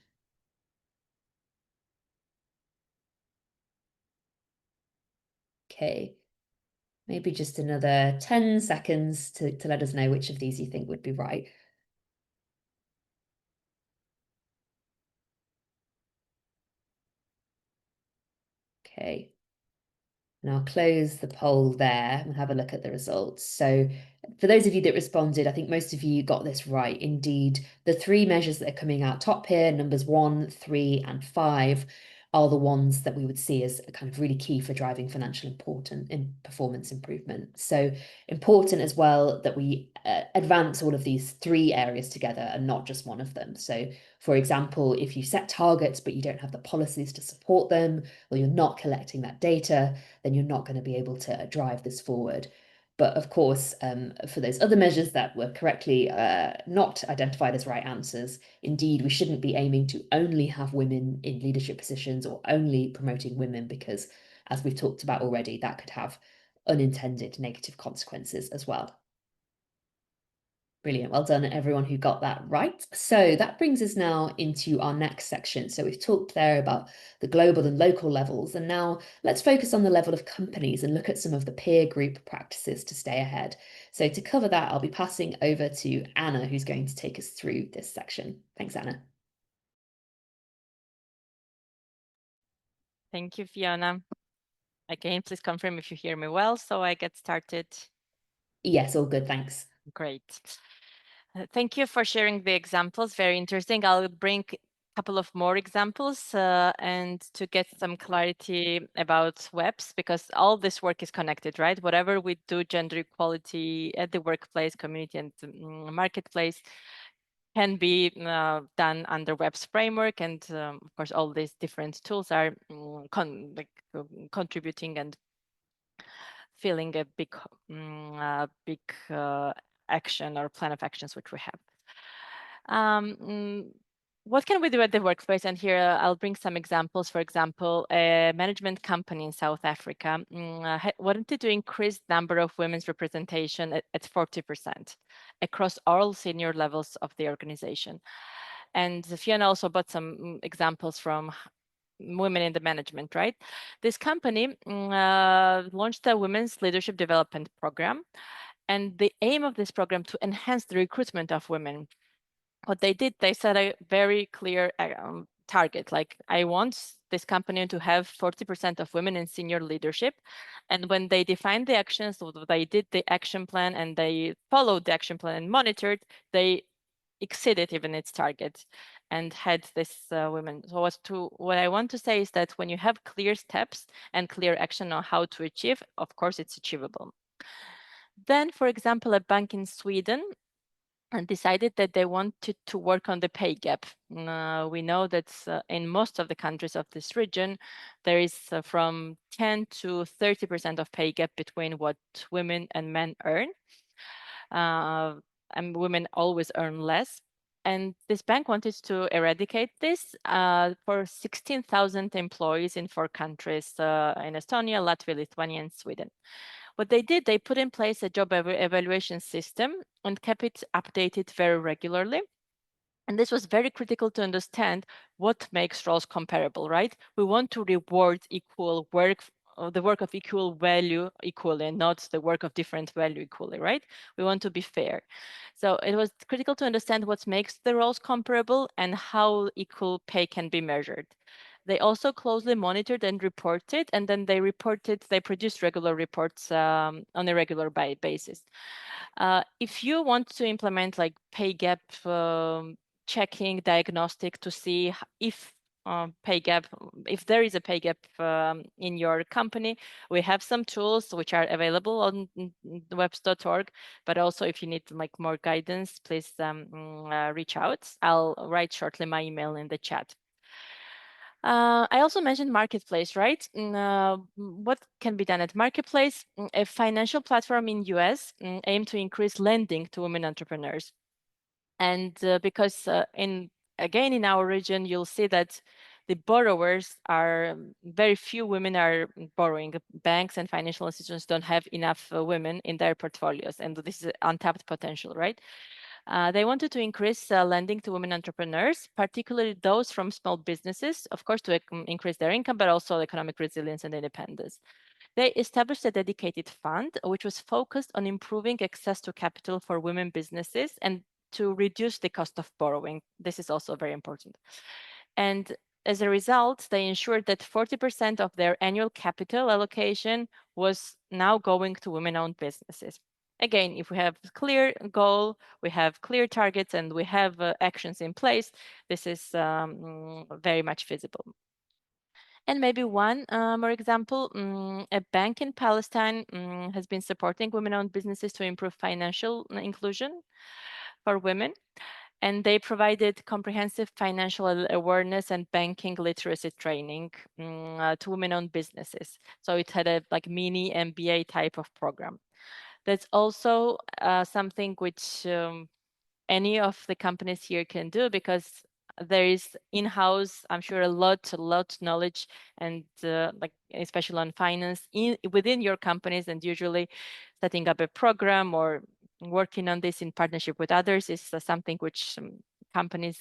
Okay, maybe just another 10 seconds to let us know which of these you think would be right. Okay, and I'll close the poll there and have a look at the results. So for those of you that responded, I think most of you got this right. Indeed, the three measures that are coming out top here, numbers 1, 3, and 5, are the ones that we would see as kind of really key for driving financial performance improvement. So important as well that we advance all of these three areas together and not just one of them. So for example, if you set targets but you don't have the policies to support them, or you're not collecting that data, then you're not going to be able to drive this forward. But of course, for those other measures that were correctly not identified as right answers, indeed, we shouldn't be aiming to only have women in leadership positions or only promoting women, because as we've talked about already, that could have unintended negative consequences as well. Brilliant. Well done, everyone who got that right. So that brings us now into our next section. So we've talked there about the global and local levels, and now let's focus on the level of companies and look at some of the peer group practices to stay ahead. So to cover that, I'll be passing over to Anna, who's going to take us through this section. Thanks, Anna. Thank you, Fiona. Again, please confirm if you hear me well, so I get started. Yes, all good, thanks. Great. Thank you for sharing the examples. Very interesting. I'll bring a couple of more examples and to get some clarity about webs, because all this work is connected, right? Whatever we do, gender equality at the workplace, community, and marketplace can be done under web's framework. And of course, all these different tools are contributing and filling a big action or plan of actions which we have. What can we do at the workplace? And here I'll bring some examples. For example, a management company in South Africa wanted to increase the number of women's representation at 40% across all senior levels of the organization. And Fiona also brought some examples from women in the management, right? This company launched a women's leadership development program. And the aim of this program to enhance the recruitment of women. What they did, they set a very clear target. Like, I want this company to have 40% of women in senior leadership. And when they defined the actions, so they did the action plan and they followed the action plan and monitored, they exceeded even its target and had this women. So what I want to say is that when you have clear steps and clear action on how to achieve, of course, it's achievable. Then, for example, a bank in Sweden and decided that they wanted to work on the pay gap. We know that in most of the countries of this region, there is from 10 to 30% of pay gap between what women and men earn. And women always earn less. And this bank wanted to eradicate this for 16,000 employees in 4 countries, in Estonia, Latvia, Lithuania, and Sweden. What they did, they put in place a job evaluation system and kept it updated very regularly. And this was very critical to understand what makes roles comparable, right? We want to reward equal work, the work of equal value equally, and not the work of different value equally, right? We want to be fair. So it was critical to understand what makes the roles comparable and how equal pay can be measured. They also closely monitored and reported, and then they produced regular reports on a regular basis. If you want to implement like pay gap checking diagnostic to see if pay gap, if there is a pay gap in your company, we have some tools which are available on webs.org, but also if you need like more guidance, please reach out. I'll write shortly my email in the chat. I also mentioned Marketplace, right? What can be done at Marketplace? A financial platform in US aimed to increase lending to women entrepreneurs. And because again, in our region, you'll see that the borrowers are very few women are borrowing. Banks and financial institutions don't have enough women in their portfolios. And this is untapped potential, right? They wanted to increase lending to women entrepreneurs, particularly those from small businesses, of course, to increase their income, but also economic resilience and independence. They established a dedicated fund, which was focused on improving access to capital for women businesses and to reduce the cost of borrowing. This is also very important. And as a result, they ensured that 40% of their annual capital allocation was now going to women-owned businesses. Again, if we have a clear goal, we have clear targets, and we have actions in place, this is very much feasible. And maybe one more example, a bank in Palestine has been supporting women-owned businesses to improve financial inclusion for women. And they provided comprehensive financial awareness and banking literacy training to women-owned businesses. So it had a like mini MBA type of program. That's also something which any of the companies here can do, because there is in-house, I'm sure, a lot knowledge, and like especially on finance within your companies, and usually setting up a program or working on this in partnership with others is something which companies,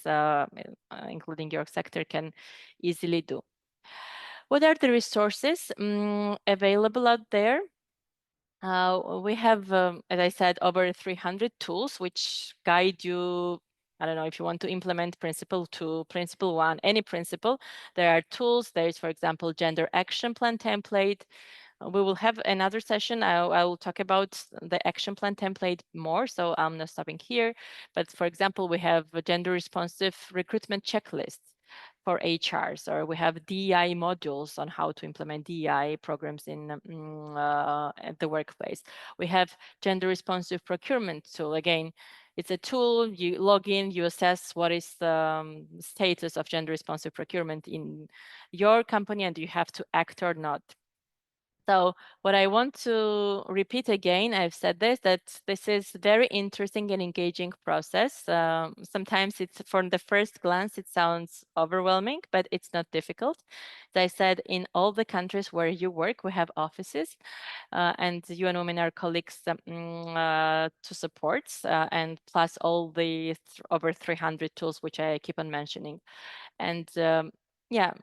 including your sector, can easily do. What are the resources available out there? We have, as I said, over 300 tools which guide you. I don't know if you want to implement principle 2, principle 1, any principle. There are tools. There is, for example, gender action plan template. We will have another session. I will talk about the action plan template more, so I'm not stopping here. But for example, we have a gender responsive recruitment checklists for HRs, or we have DEI modules on how to implement DEI programs in at the workplace. We have gender responsive procurement tool. Again, it's a tool, you log in, you assess what is the status of gender responsive procurement in your company, and you have to act or not. So what I want to repeat again, I've said this, that this is very interesting and engaging process. Sometimes it's, from the first glance, it sounds overwhelming, but it's not difficult. As I said, in all the countries where you work, we have offices, and UN Women are colleagues to support, and plus all the over 300 tools, which I keep on mentioning. And yeah,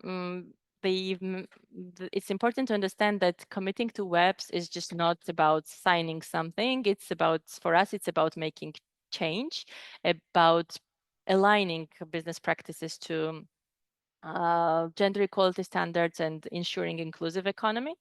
it's important to understand that committing to WEBs is just not about signing something. It's about, for us, it's about making change, about aligning business practices to gender equality standards and ensuring inclusive economy.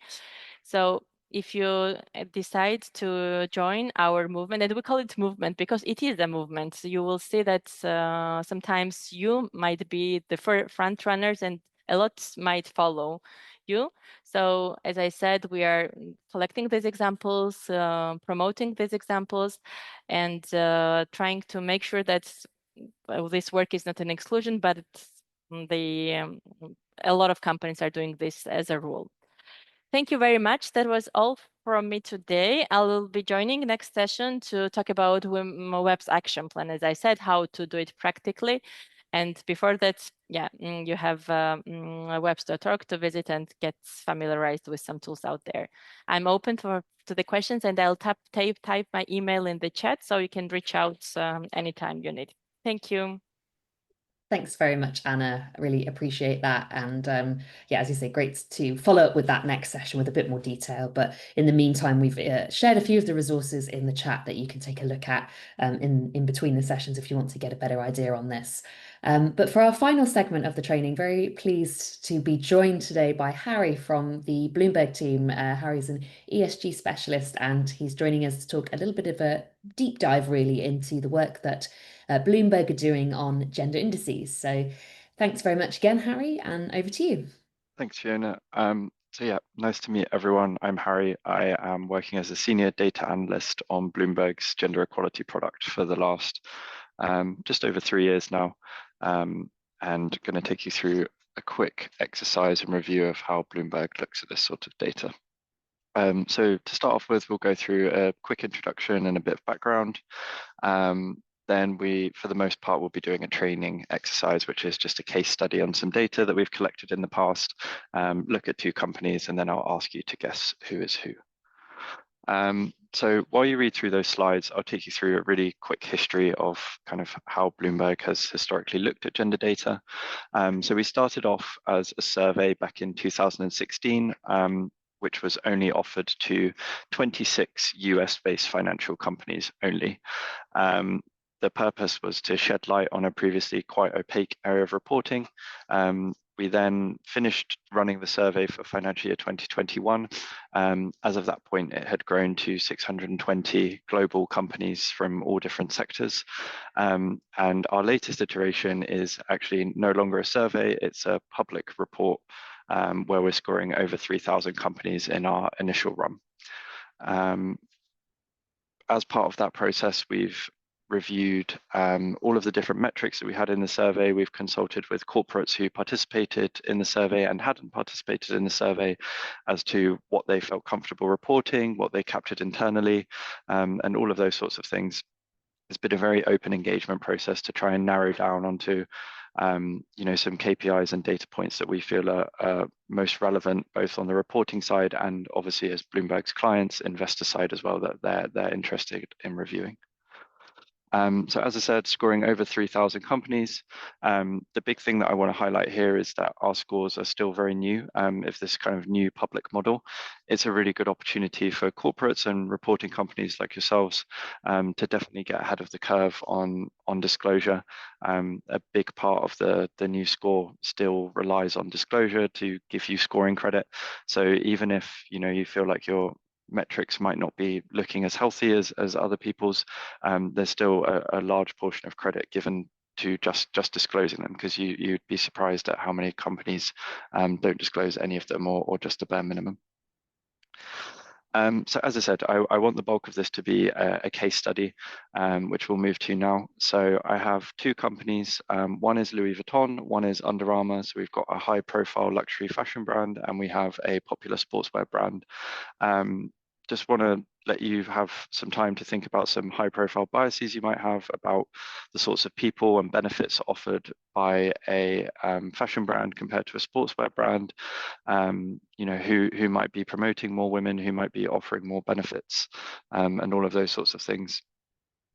So if you decide to join our movement, and we call it movement because it is a movement, so you will see that sometimes you might be the front runners and a lot might follow you. So as I said, we are collecting these examples, promoting these examples, and trying to make sure that this work is not an exclusion, but a lot of companies are doing this as a rule. Thank you very much. That was all from me today. I will be joining next session to talk about WEB's action plan, as I said, how to do it practically. And before that, yeah, you have webs.org to visit and get familiarized with some tools out there. I'm open to the questions, and I'll type my email in the chat so you can reach out anytime you need. Thank you. Thanks very much, Anna. I really appreciate that. And yeah, as you say, great to follow up with that next session with a bit more detail. But in the meantime, we've shared a few of the resources in the chat that you can take a look at in between the sessions if you want to get a better idea on this. But for our final segment of the training, very pleased to be joined today by Harry from the Bloomberg team. Harry's an ESG specialist, and he's joining us to talk a little bit of a deep dive really into the work that Bloomberg are doing on gender indices. So thanks very much again, Harry, and over to you. Thanks, Fiona. So yeah, nice to meet everyone. I'm Harry. I am working as a senior data analyst on Bloomberg's gender equality product for the last just over 3 years now, and going to take you through a quick exercise and review of how Bloomberg looks at this sort of data. So to start off with, we'll go through a quick introduction and a bit of background. Then we, for the most part, will be doing a training exercise, which is just a case study on some data that we've collected in the past, look at 2 companies, and then I'll ask you to guess who is who. So while you read through those slides, I'll take you through a really quick history of kind of how Bloomberg has historically looked at gender data. So we started off as a survey back in 2016, which was only offered to 26 US-based financial companies only. The purpose was to shed light on a previously quite opaque area of reporting. We then finished running the survey for financial year 2021. As of that point, it had grown to 620 global companies from all different sectors. And our latest iteration is actually no longer a survey, it's a public report where we're scoring over 3,000 companies in our initial run. As part of that process, we've reviewed all of the different metrics that we had in the survey. We've consulted with corporates who participated in the survey and hadn't participated in the survey as to what they felt comfortable reporting, what they captured internally, and all of those sorts of things. It's been a very open engagement process to try and narrow down onto some KPIs and data points that we feel are most relevant, both on the reporting side and obviously as Bloomberg's clients, investor side as well, that they're interested in reviewing. So as I said, scoring over 3,000 companies. The big thing that I want to highlight here is that our scores are still very new. If this kind of new public model, it's a really good opportunity for corporates and reporting companies like yourselves to definitely get ahead of the curve on disclosure. A big part of the new score still relies on disclosure to give you scoring credit. So even if you feel like your metrics might not be looking as healthy as other people's, there's still a large portion of credit given to just disclosing them, because you'd be surprised at how many companies don't disclose any of them or just a bare minimum. So as I said, I want the bulk of this to be a case study, which we'll move to now. So I have 2 companies. One is Louis Vuitton, one is Under Armour. So we've got a high profile luxury fashion brand, and we have a popular sportswear brand. Just want to let you have some time to think about some high profile biases you might have about the sorts of people and benefits offered by a fashion brand compared to a sportswear brand. Who might be promoting more women, who might be offering more benefits, and all of those sorts of things.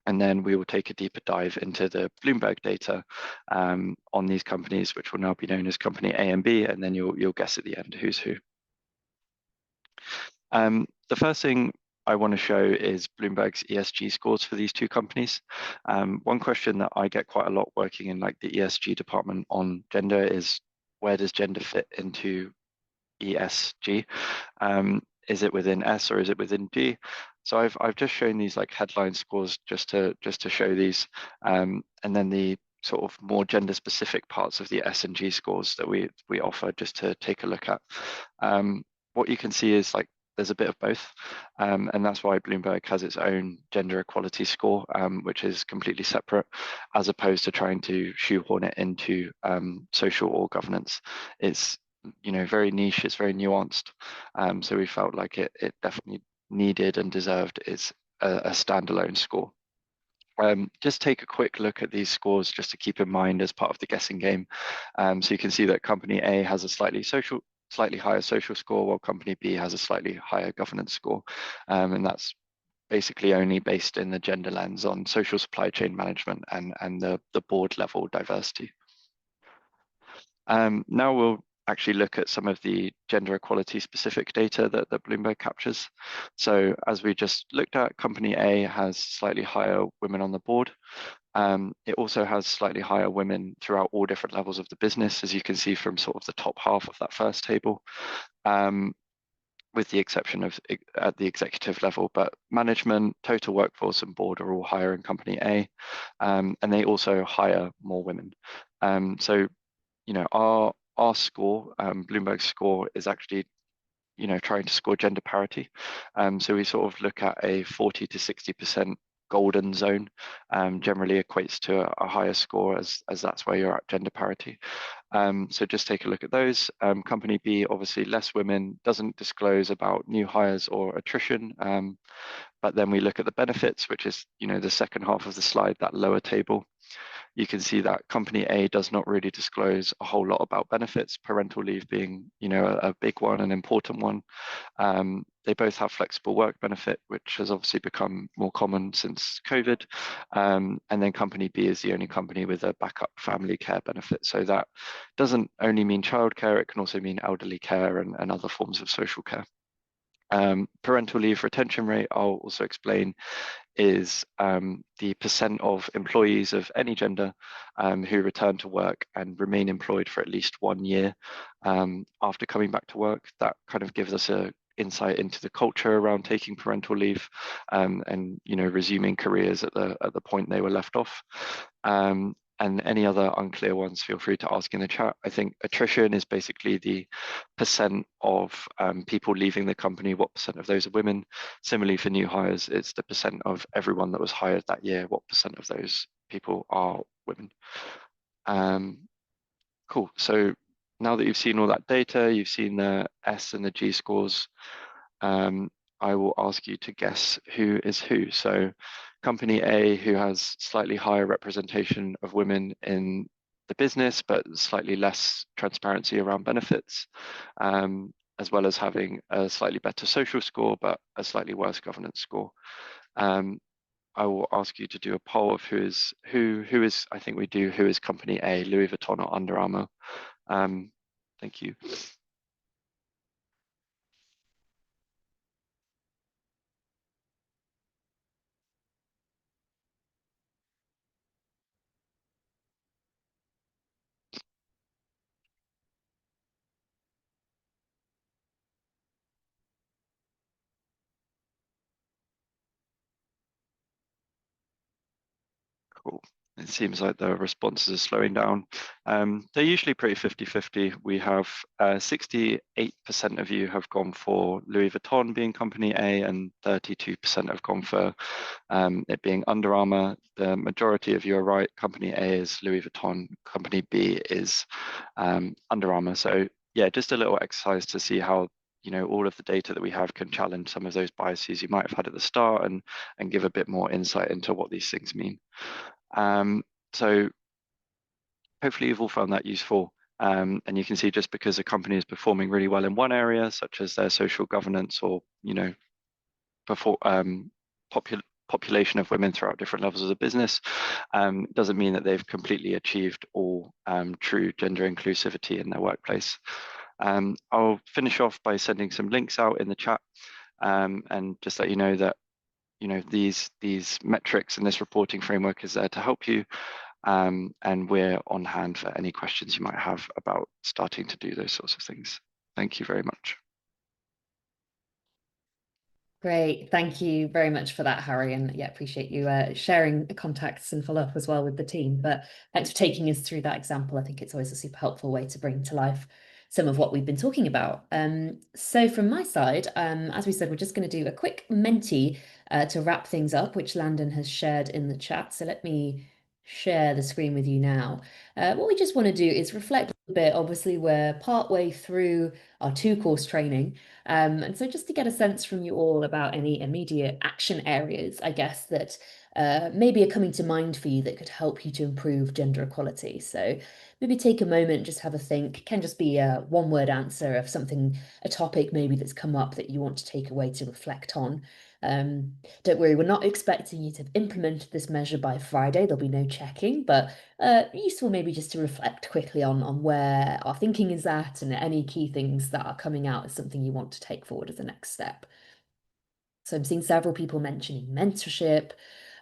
And then we will take a deeper dive into the Bloomberg data on these companies, which will now be known as company A and B, and then you'll guess at the end who's who. The first thing I want to show is Bloomberg's ESG scores for these 2 companies. One question that I get quite a lot working in like the ESG department on gender is, where does gender fit into ESG? Is it within S or is it within G? So I've just shown these like headline scores just to show these, and then the sort of more gender specific parts of the S and G scores that we offer just to take a look at. What you can see is like there's a bit of both, and that's why Bloomberg has its own gender equality score, which is completely separate, as opposed to trying to shoehorn it into social or governance. It's very niche, it's very nuanced, so we felt like it definitely needed and deserved its a standalone score. Just take a quick look at these scores just to keep in mind as part of the guessing game. So you can see that company A has a slightly higher social score, while company B has a slightly higher governance score, and that's basically only based in the gender lens on social supply chain management and the board level diversity. Now we'll actually look at some of the gender equality specific data that Bloomberg captures. So as we just looked at, company A has slightly higher women on the board. It also has slightly higher women throughout all different levels of the business, as you can see from sort of the top half of that first table, with the exception of at the executive level, but management, total workforce and board are all higher in company A, and they also hire more women. So, you know, our score, Bloomberg's score, is actually, you know, trying to score gender parity. So we sort of look at a 40 to 60% golden zone, generally equates to a higher score, as that's where you're at gender parity. So just take a look at those. Company B, obviously less women, doesn't disclose about new hires or attrition. But then we look at the benefits, which is, you know, the second half of the slide, that lower table. You can see that company A does not really disclose a whole lot about benefits, parental leave being, you know, a big one, an important one. They both have flexible work benefit, which has obviously become more common since COVID. And then company B is the only company with a backup family care benefit. So that doesn't only mean childcare, it can also mean elderly care and other forms of social care. Parental leave retention rate, I'll also explain, is the percent of employees of any gender who return to work and remain employed for at least 1 year after coming back to work. That kind of gives us a insight into the culture around taking parental leave and, you know, resuming careers at the point they were left off. And any other unclear ones, feel free to ask in the chat. I think attrition is basically the percent of people leaving the company, what percent of those are women. Similarly for new hires, it's the percent of everyone that was hired that year, what percent of those people are women. Cool, so now that you've seen all that data, you've seen the S and the G scores, I will ask you to guess who is who. So company A, who has slightly higher representation of women in the business, but slightly less transparency around benefits, as well as having a slightly better social score, but a slightly worse governance score. I will ask you to do a poll of who is, I think we do, who is company A, Louis Vuitton or Under Armour. Thank you. Cool. It seems like the responses are slowing down. They're usually pretty 50-50. We have 68% of you have gone for Louis Vuitton being company A and 32% have gone for it being Under Armour. The majority of you are right. Company A is Louis Vuitton, company B is Under Armour. So yeah, just a little exercise to see how, you know, all of the data that we have can challenge some of those biases you might have had at the start and give a bit more insight into what these things mean. So hopefully you've all found that useful. And you can see just because a company is performing really well in one area, such as their social governance or, you know, population of women throughout different levels of the business, doesn't mean that they've completely achieved all true gender inclusivity in their workplace. I'll finish off by sending some links out in the chat and just let you know that, you know, these metrics and this reporting framework is there to help you, and we're on hand for any questions you might have about starting to do those sorts of things. Thank you very much. Great. Thank you very much for that, Harry. And yeah, appreciate you sharing contacts and follow up as well with the team. But thanks for taking us through that example. I think it's always a super helpful way to bring to life some of what we've been talking about. So from my side, as we said, we're just going to do a quick Menti to wrap things up, which Landon has shared in the chat. So let me share the screen with you now. What we just want to do is reflect a bit. Obviously, we're partway through our 2-course training. And so just to get a sense from you all about any immediate action areas, I guess, that maybe are coming to mind for you that could help you to improve gender equality. So maybe take a moment, just have a think. It can just be a one-word answer of something, a topic maybe that's come up that you want to take away to reflect on. Don't worry, we're not expecting you to have implemented this measure by Friday. There'll be no checking, but useful maybe just to reflect quickly on where our thinking is at and any key things that are coming out as something you want to take forward as the next step. So I'm seeing several people mentioning mentorship,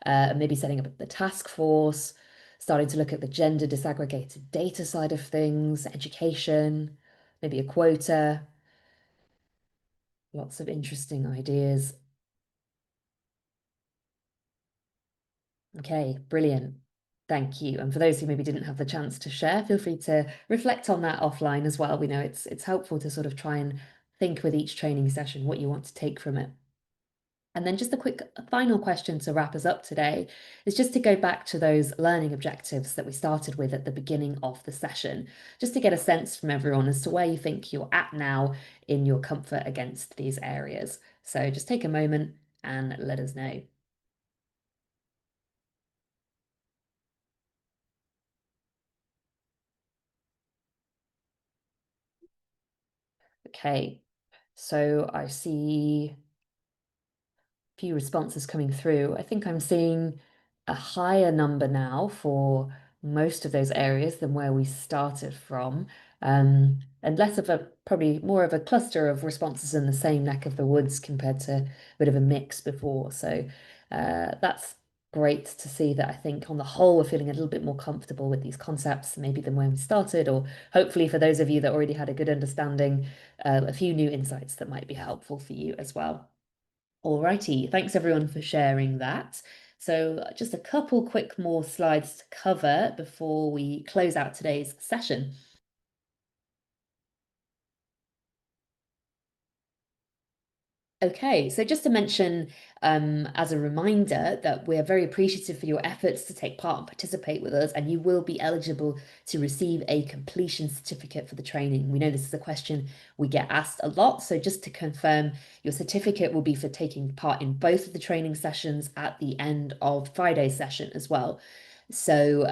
maybe setting up the task force, starting to look at the gender disaggregated data side of things, education, maybe a quota. Lots of interesting ideas. Okay, brilliant. Thank you. And for those who maybe didn't have the chance to share, feel free to reflect on that offline as well. We know it's helpful to sort of try and think with each training session what you want to take from it. And then just a quick final question to wrap us up today is just to go back to those learning objectives that we started with at the beginning of the session, just to get a sense from everyone as to where you think you're at now in your comfort against these areas. So just take a moment and let us know. Okay, so I see few responses coming through. I think I'm seeing a higher number now for most of those areas than where we started from, and less of a, probably more of a cluster of responses in the same neck of the woods compared to a bit of a mix before. So that's great to see that. I think on the whole, we're feeling a little bit more comfortable with these concepts maybe than when we started, or hopefully for those of you that already had a good understanding, a few new insights that might be helpful for you as well. Alrighty, thanks everyone for sharing that. So just a couple quick more slides to cover before we close out today's session. Okay, so just to mention, as a reminder, that we're very appreciative for your efforts to take part and participate with us, and you will be eligible to receive a completion certificate for the training. We know this is a question we get asked a lot, so just to confirm, your certificate will be for taking part in both of the training sessions at the end of Friday's session as well. So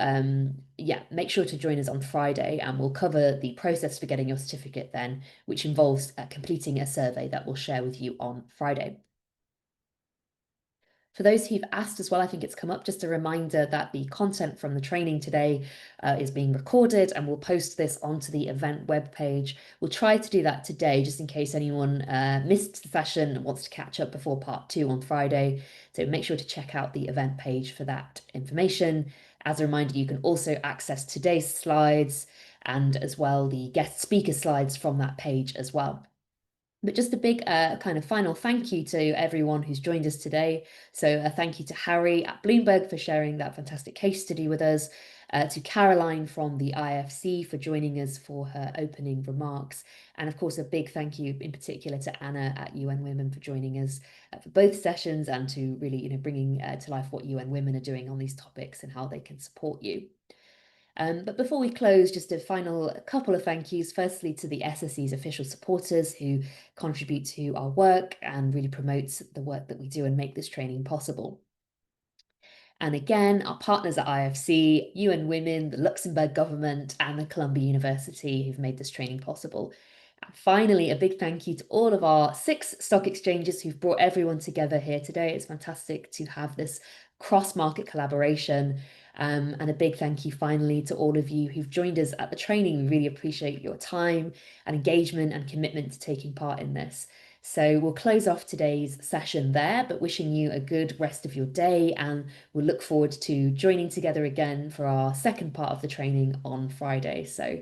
yeah, make sure to join us on Friday and we'll cover the process for getting your certificate then, which involves completing a survey that we'll share with you on Friday. For those who've asked as well, I think it's come up, just a reminder that the content from the training today is being recorded and we'll post this onto the event webpage. We'll try to do that today, just in case anyone missed the session and wants to catch up before part 2 on Friday. So make sure to check out the event page for that information. As a reminder, you can also access today's slides and as well the guest speaker slides from that page as well. But just a big kind of final thank you to everyone who's joined us today. So a thank you to Harry at Bloomberg for sharing that fantastic case study with us, to Caroline from the IFC for joining us for her opening remarks, and of course a big thank you in particular to Anna at UN Women for joining us for both sessions and to really bringing to life what UN Women are doing on these topics and how they can support you. But before we close, just a final couple of thank yous. Firstly, to the SSE's official supporters who contribute to our work and really promotes the work that we do and make this training possible. And again, our partners at IFC, UN Women, the Luxembourg government, and the Columbia University who've made this training possible. And finally, a big thank you to all of our 6 stock exchanges who've brought everyone together here today. It's fantastic to have this cross-market collaboration. And a big thank you finally to all of you who've joined us at the training. We really appreciate your time and engagement and commitment to taking part in this. So we'll close off today's session there, but wishing you a good rest of your day, and we'll look forward to joining together again for our second part of the training on Friday. So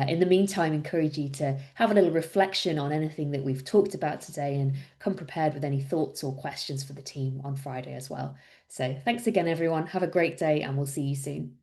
in the meantime, encourage you to have a little reflection on anything that we've talked about today and come prepared with any thoughts or questions for the team on Friday as well. So thanks again, everyone. Have a great day and we'll see you soon.